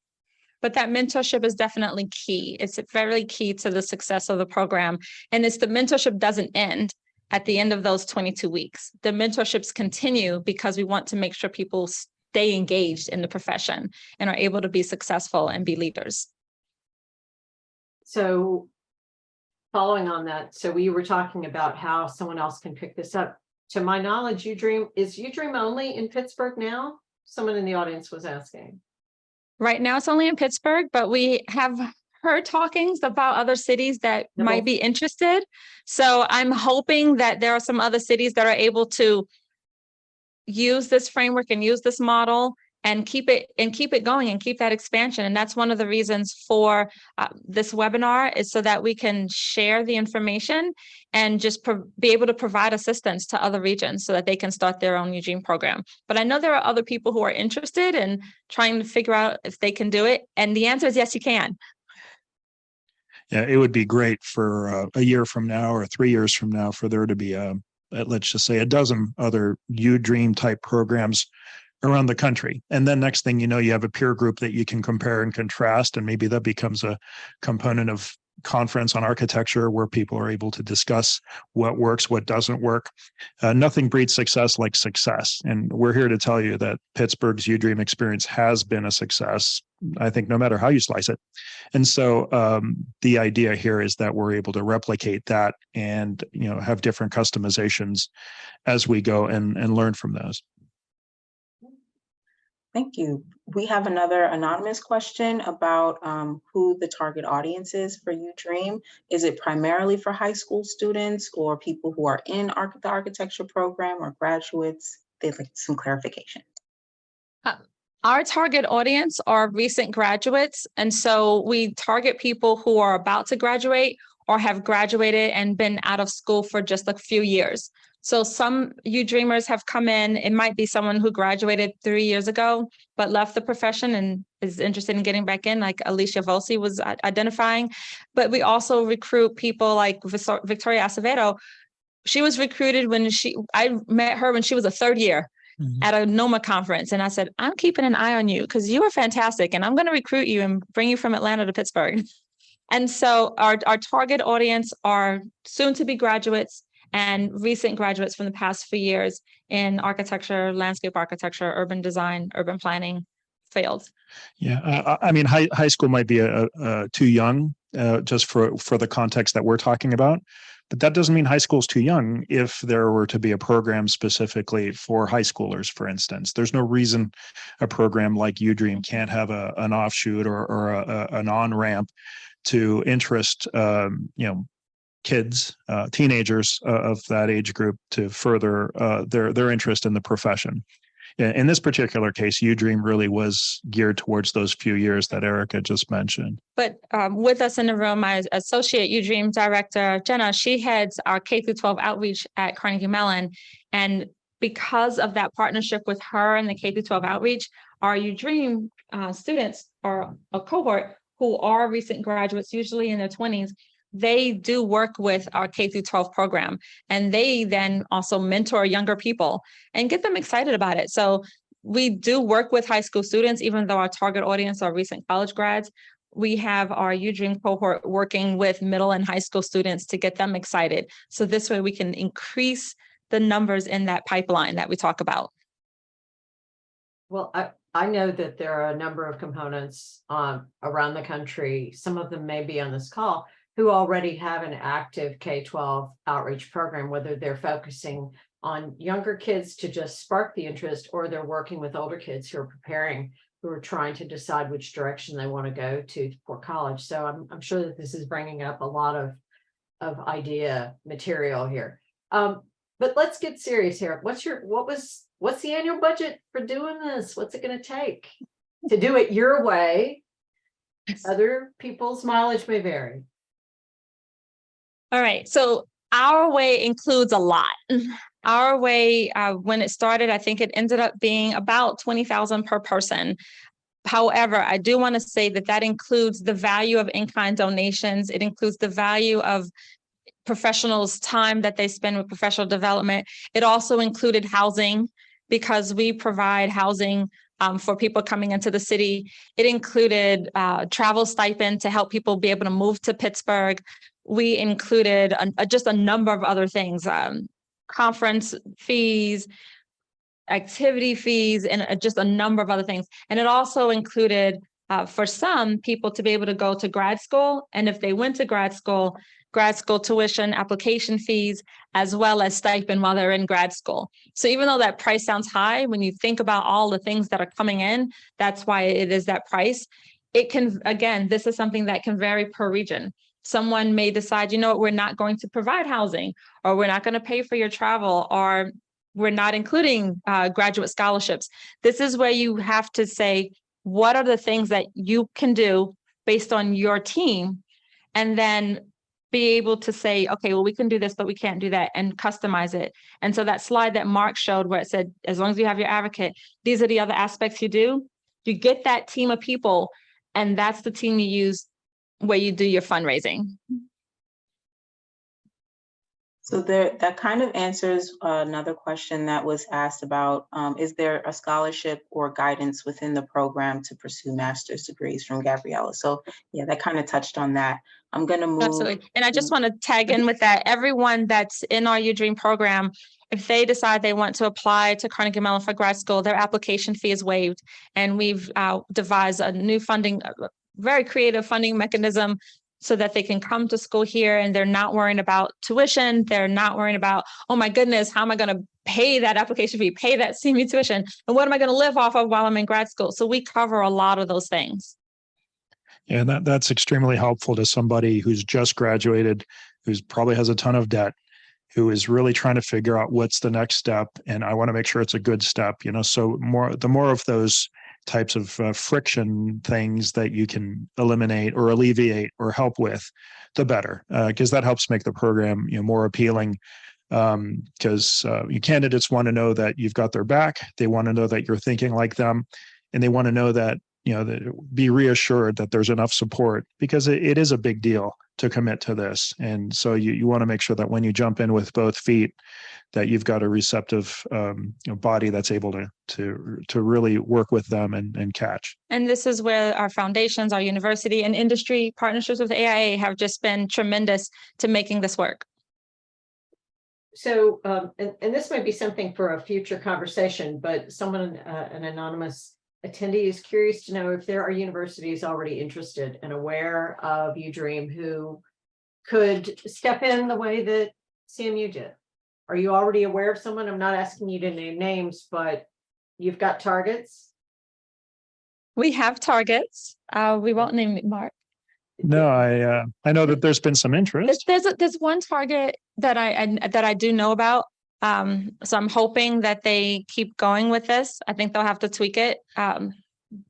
But that mentorship is definitely key. It's very key to the success of the program. And the mentorship doesn't end at the end of those 22 weeks. The mentorships continue because we want to make sure people stay engaged in the profession and are able to be successful and be leaders. So following on that, so we were talking about how someone else can pick this up. To my knowledge, is UDream only in Pittsburgh now? Someone in the audience was asking. Right now, it's only in Pittsburgh, but we have heard talkings about other cities that might be interested. So I'm hoping that there are some other cities that are able to use this framework and use this model and keep it going and keep that expansion. And that's one of the reasons for this webinar, is so that we can share the information and just be able to provide assistance to other regions so that they can start their own UDream program. But I know there are other people who are interested in trying to figure out if they can do it. And the answer is yes, you can. Yeah, it would be great for a year from now or 3 years from now for there to be let's just say a dozen other UDream type programs around the country. And then next thing you know, you have a peer group that you can compare and contrast, and maybe that becomes a component of conference on architecture where people are able to discuss what works, what doesn't work. Nothing breeds success like success. And we're here to tell you that Pittsburgh's UDream experience has been a success, I think, no matter how you slice it. And so the idea here is that we're able to replicate that and, have different customizations as we go and learn from those. Thank you. We have another anonymous question about who the target audience is for UDream. Is it primarily for high school students or people who are in the architecture program or graduates? They'd like some clarification. Our target audience are recent graduates. And so we target people who are about to graduate or have graduated and been out of school for just a few years. So some UDreamers have come in. It might be someone who graduated 3 years ago, but left the profession and is interested in getting back in, like Alicia Volsi was identifying. But we also recruit people like Victoria Acevedo. She was recruited I met her when she was a third year at a NOMA conference. And I said, I'm keeping an eye on you because you are fantastic. And I'm going to recruit you and bring you from Atlanta to Pittsburgh. And so our target audience are soon to be graduates and recent graduates from the past few years in architecture, landscape architecture, urban design, urban planning fields. Yeah, I mean, high school might be too young just for the context that we're talking about. But that doesn't mean high school is too young if there were to be a program specifically for high schoolers, for instance. There's no reason a program like UDream can't have an offshoot or an on-ramp to interest, kids, teenagers of that age group to further their interest in the profession. In this particular case, UDream really was geared towards those few years that Erica just mentioned. But with us in the room, my associate UDream director, Jenna, she heads our K-12 outreach at Carnegie Mellon. And because of that partnership with her and the K-12 outreach, our UDream students are a cohort who are recent graduates, usually in their 20s. They do work with our K-12 program, and they then also mentor younger people and get them excited about it. So we do work with high school students, even though our target audience are recent college grads. We have our UDream cohort working with middle and high school students to get them excited. So this way we can increase the numbers in that pipeline that we talk about. Well, I know that there are a number of components around the country. Some of them may be on this call who already have an active K-12 outreach program, whether they're focusing on younger kids to just spark the interest, or they're working with older kids who are preparing, who are trying to decide which direction they want to go to for college. So I'm sure that this is bringing up a lot of idea material here. But let's get serious here. What's the annual budget for doing this? What's it going to take to do it your way? Other people's mileage may vary. All right. So our way includes a lot. Our way, when it started, I think it ended up being about 20,000 per person. However, I do want to say that that includes the value of in-kind donations. It includes the value of professionals' time that they spend with professional development. It also included housing, because we provide housing for people coming into the city. It included travel stipend to help people be able to move to Pittsburgh. We included just a number of other things, conference fees, activity fees, and just a number of other things. And it also included for some people to be able to go to grad school. And if they went to grad school tuition, application fees, as well as stipend while they're in grad school. So even though that price sounds high, when you think about all the things that are coming in, that's why it is that price. It can, again, this is something that can vary per region. Someone may decide, you know what, we're not going to provide housing, or we're not going to pay for your travel, or we're not including graduate scholarships. This is where you have to say, what are the things that you can do based on your team? And then be able to say, okay, well, we can do this, but we can't do that, and customize it. And so that slide that Mark showed where it said, as long as you have your advocate, these are the other aspects you do. You get that team of people, and that's the team you use where you do your fundraising. So that kind of answers another question that was asked about, is there a scholarship or guidance within the program to pursue master's degrees, from Gabriella? So yeah, that kind of touched on that. I'm going to move. Absolutely. And I just want to tag in with that. Everyone that's in our UDream program, if they decide they want to apply to Carnegie Mellon for grad school, their application fee is waived. And we've devised a new funding, a very creative funding mechanism, so that they can come to school here and they're not worrying about tuition. They're not worrying about, oh my goodness, how am I going to pay that application fee, pay that CMU tuition? And what am I going to live off of while I'm in grad school? So we cover a lot of those things. Yeah, that's extremely helpful to somebody who's just graduated, who's probably has a ton of debt, who is really trying to figure out what's the next step. And I want to make sure it's a good step, so the more of those types of friction things that you can eliminate or alleviate or help with, the better, because that helps make the program more appealing. Because candidates want to know that you've got their back. They want to know that you're thinking like them, and they want to know that be reassured that there's enough support, because it is a big deal to commit to this. And so you want to make sure that when you jump in with both feet, that you've got a receptive body that's able to really work with them and catch. And this is where our foundations, our university and industry partnerships with AIA have just been tremendous to making this work. So, and this might be something for a future conversation, but someone, an anonymous attendee, is curious to know if there are universities already interested and aware of UDream who could step in the way that CMU did. Are you already aware of someone? I'm not asking you to name names, but you've got targets. We have targets. We won't name it, Mark. No, I know that there's been some interest. There's one target that I do know about. So I'm hoping that they keep going with this. I think they'll have to tweak it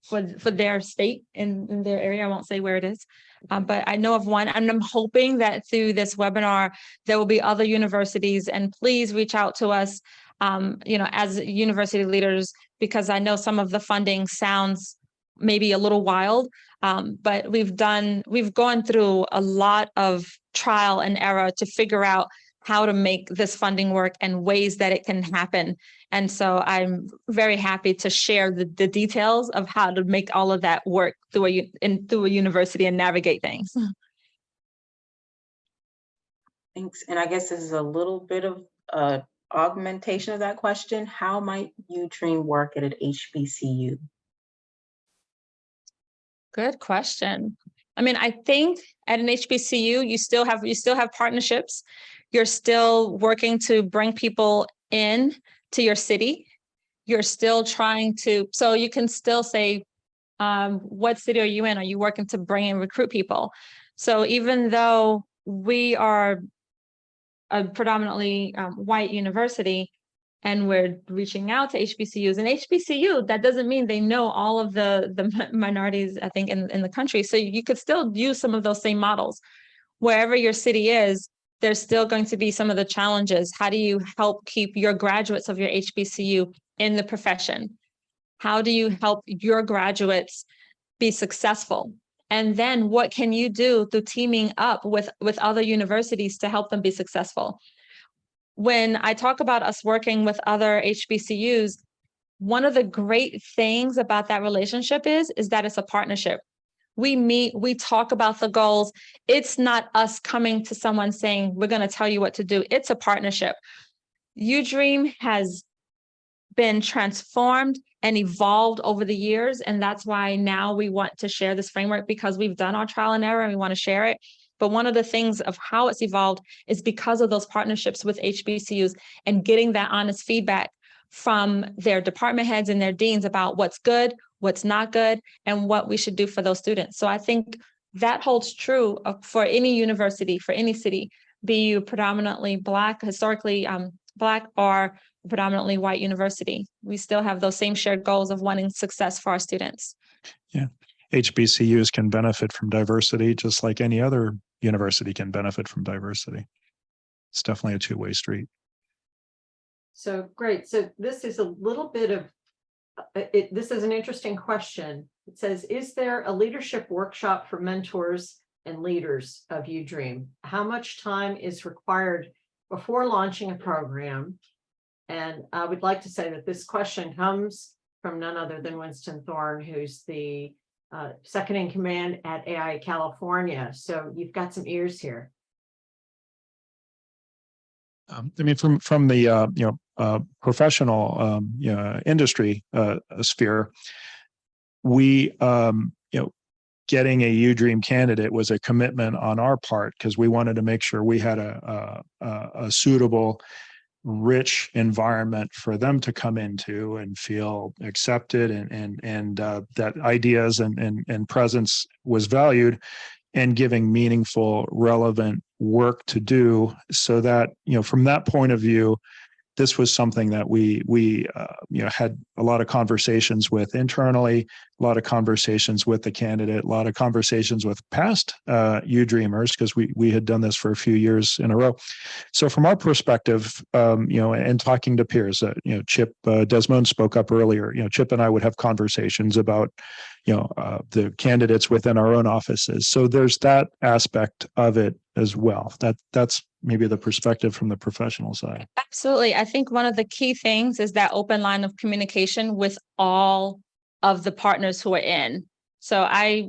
for their state in their area. I won't say where it is, but I know of one, and I'm hoping that through this webinar there will be other universities. And please reach out to us, as university leaders, because I know some of the funding sounds maybe a little wild, but we've gone through a lot of trial and error to figure out how to make this funding work and ways that it can happen. And so I'm very happy to share the details of how to make all of that work through a university and navigate things. Thanks. And I guess this is a little bit of augmentation of that question. How might UDream work at an HBCU? Good question. I mean, I think at an HBCU, you still have partnerships. You're still working to bring people in to your city. You're still trying to, so you can still say, what city are you in? Are you working to bring and recruit people? So even though we are a predominantly white university and we're reaching out to HBCUs, and HBCU, that doesn't mean they know all of the minorities, I think, in the country. So you could still use some of those same models. Wherever your city is, there's still going to be some of the challenges. How do you help keep your graduates of your HBCU in the profession? How do you help your graduates be successful? And then what can you do through teaming up with other universities to help them be successful? When I talk about us working with other HBCUs, one of the great things about that relationship is that it's a partnership. We meet, we talk about the goals. It's not us coming to someone saying, we're going to tell you what to do. It's a partnership. UDream has been transformed and evolved over the years. And that's why now we want to share this framework, because we've done our trial and error and we want to share it. But one of the things of how it's evolved is because of those partnerships with HBCUs and getting that honest feedback from their department heads and their deans about what's good, what's not good, and what we should do for those students. So I think that holds true for any university, for any city, be you predominantly Black, historically Black, or predominantly white university. We still have those same shared goals of wanting success for our students. Yeah. HBCUs can benefit from diversity just like any other university can benefit from diversity. It's definitely a two-way street. So great. So this is a little bit of, this is an interesting question. It says, is there a leadership workshop for mentors and leaders of UDream? How much time is required before launching a program? And I would like to say that this question comes from none other than Winston Thorne, who's the second in command at AIA California. So you've got some ears here. I mean, from the professional industry sphere, we getting a UDream candidate was a commitment on our part, because we wanted to make sure we had a suitable, rich environment for them to come into and feel accepted, and that ideas and presence was valued, and giving meaningful, relevant work to do, so that, from that point of view, this was something that we had a lot of conversations with internally, a lot of conversations with the candidate, a lot of conversations with past UDreamers, because we had done this for a few years in a row. So from our perspective, and talking to peers, Chip Desmond spoke up earlier. Chip and I would have conversations about the candidates within our own offices. So there's that aspect of it as well. That's maybe the perspective from the professional side. Absolutely. I think one of the key things is that open line of communication with all of the partners who are in. So I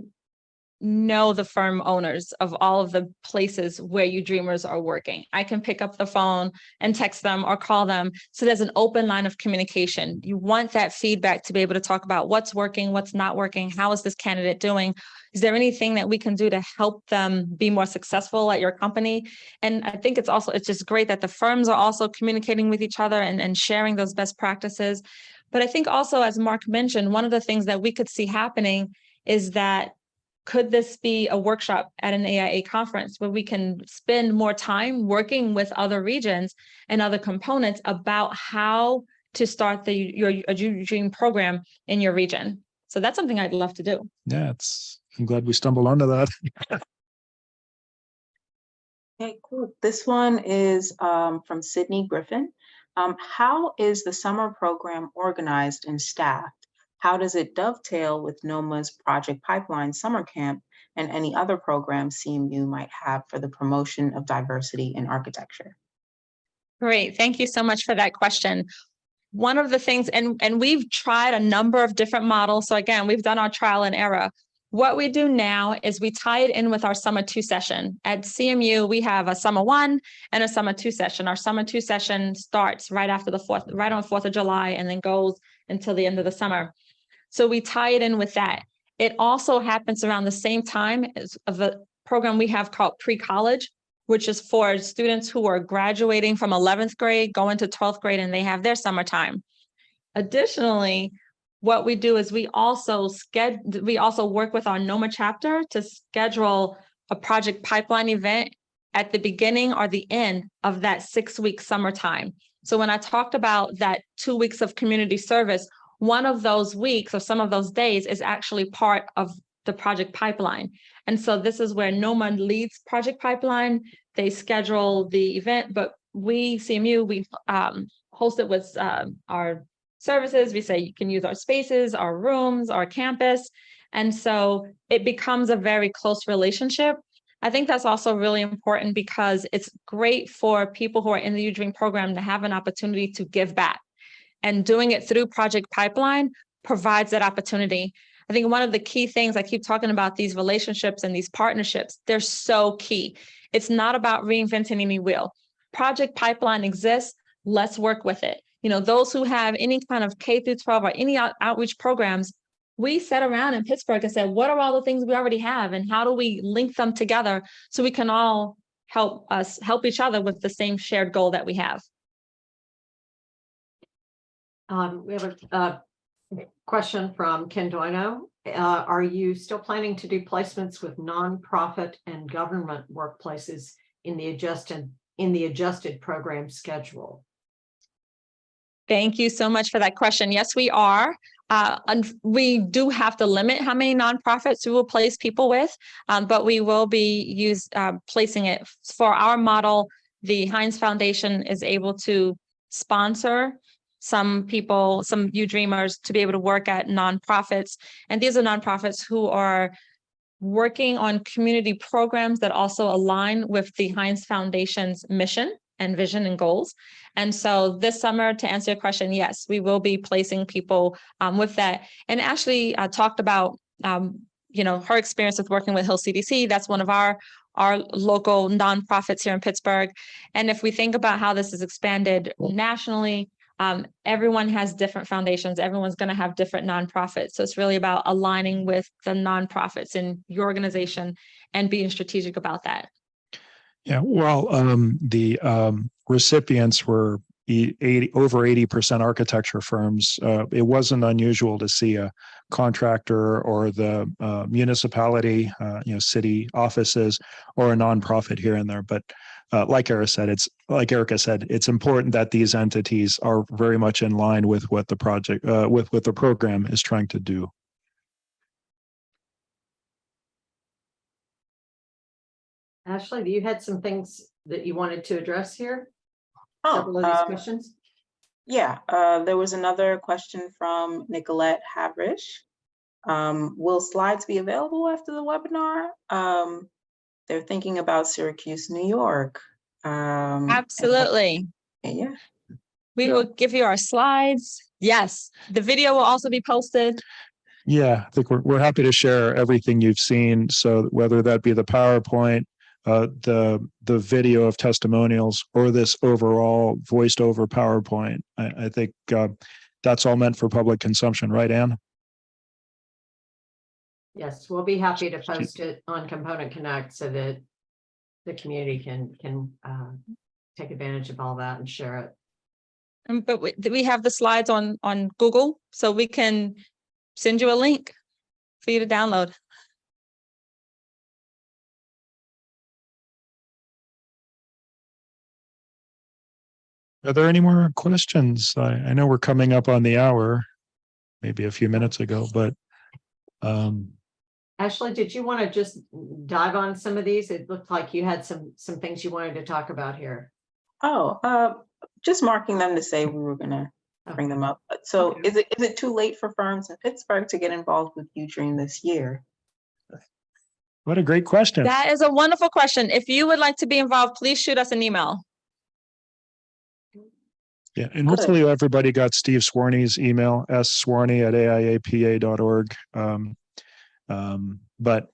know the firm owners of all of the places where UDreamers are working. I can pick up the phone and text them or call them. So there's an open line of communication. You want that feedback to be able to talk about what's working, what's not working, how is this candidate doing? Is there anything that we can do to help them be more successful at your company? And I think it's just great that the firms are also communicating with each other and sharing those best practices. But I think also, as Mark mentioned, one of the things that we could see happening is that, could this be a workshop at an AIA conference where we can spend more time working with other regions and other components about how to start your UDream program in your region? So that's something I'd love to do. Yeah, I'm glad we stumbled onto that. Okay, cool. This one is from Sydney Griffin. How is the summer program organized and staffed? How does it dovetail with NOMA's Project Pipeline Summer Camp and any other programs CMU might have for the promotion of diversity in architecture? Great. Thank you so much for that question. One of the things, and we've tried a number of different models. So again, we've done our trial and error. What we do now is we tie it in with our Summer 2 session. At CMU, we have a Summer 1 and a Summer 2 session. Our Summer 2 session starts right after right on 4th of July, and then goes until the end of the summer. So we tie it in with that. It also happens around the same time as the program we have called pre-college, which is for students who are graduating from 11th grade, going to 12th grade, and they have their summertime. Additionally, what we do is we also work with our NOMA chapter to schedule a project pipeline event at the beginning or the end of that 6-week summertime. So when I talked about that 2 weeks of community service, one of those weeks or some of those days is actually part of the project pipeline. And so this is where no one leads project pipeline. They schedule the event, but we, CMU, we host it with our services. We say you can use our spaces, our rooms, our campus. And so it becomes a very close relationship. I think that's also really important because it's great for people who are in the UDream program to have an opportunity to give back. And doing it through Project Pipeline provides that opportunity. I think one of the key things, I keep talking about these relationships and these partnerships, they're so key. It's not about reinventing any wheel. Project Pipeline exists, let's work with it. You know, those who have any kind of K through 12 or any outreach programs, we sat around in Pittsburgh and said, what are all the things we already have and how do we link them together so we can all help each other with the same shared goal that we have. We have a question from Ken Doino. Are you still planning to do placements with nonprofit and government workplaces in the adjusted program schedule? Thank you so much for that question. Yes, we are. And we do have to limit how many nonprofits we will place people with, but we will be placing it for our model. The Heinz Foundation is able to sponsor some people, some UDreamers, to be able to work at nonprofits. And these are nonprofits who are working on community programs that also align with the Heinz Foundation's mission and vision and goals. And so this summer, to answer your question, yes, we will be placing people with that. And Ashley talked about, her experience with working with Hill CDC. That's one of our local nonprofits here in Pittsburgh. And if we think about how this is expanded nationally, everyone has different foundations. Everyone's going to have different nonprofits. So it's really about aligning with the nonprofits in your organization and being strategic about that. Yeah, well, the recipients were over 80% architecture firms. It wasn't unusual to see a contractor or the municipality, city offices, or a nonprofit here and there. But like Erica said, it's important that these entities are very much in line with what the project, with what the program is trying to do. Ashley, you had some things that you wanted to address here? Oh, these questions? Yeah, there was another question from Nicolette Havrish. Will slides be available after the webinar? They're thinking about Syracuse, New York. Absolutely. Yeah. We will give you our slides. Yes, the video will also be posted. Yeah, I think we're happy to share everything you've seen. So whether that be the PowerPoint, the video of testimonials, or this overall voiced over PowerPoint, I think that's all meant for public consumption, right, Anne? Yes, we'll be happy to post it on Component Connect so that the community can take advantage of all that and share it. But we have the slides on Google, so we can send you a link for you to download. Are there any more questions? I know we're coming up on the hour, maybe a few minutes ago, but Ashley, did you want to just dive on some of these? It looked like you had some things you wanted to talk about here. Oh, just marking them to say we were going to bring them up. So Okay. is it too late for firms in Pittsburgh to get involved with UDream this year? what a great question. That is a wonderful question. If you would like to be involved, please shoot us an email. Yeah, and hopefully everybody got Steve Swarney's email, swarney@aiapa.org. But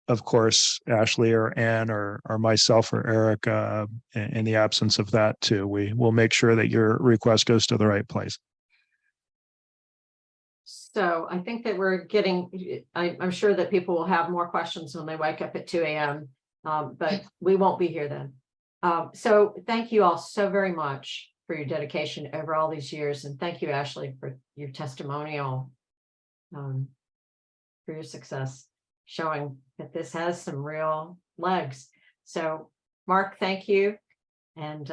of course, Ashley or Ann or myself or Erica, in the absence of that too, we will make sure that your request goes to the right place. So I think that we're getting, I'm sure that people will have more questions when they wake up at 2 a.m. But we won't be here then. So thank you all so very much for your dedication over all these years. And thank you, Ashley, for your testimonial, for your success, showing that this has some real legs. So Mark, thank you. And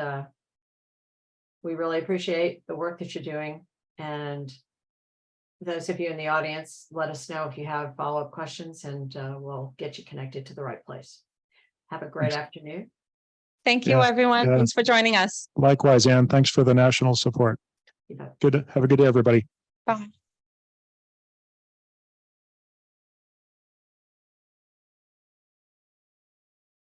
we really appreciate the work that you're doing. And those of you in the audience, let us know if you have follow-up questions, and we'll get you connected to the right place. Have a great afternoon. Thank you, Yeah, everyone. yeah. Thanks for joining us. Likewise, Anne, thanks for the national support. You bet. Have a good day, everybody. Bye.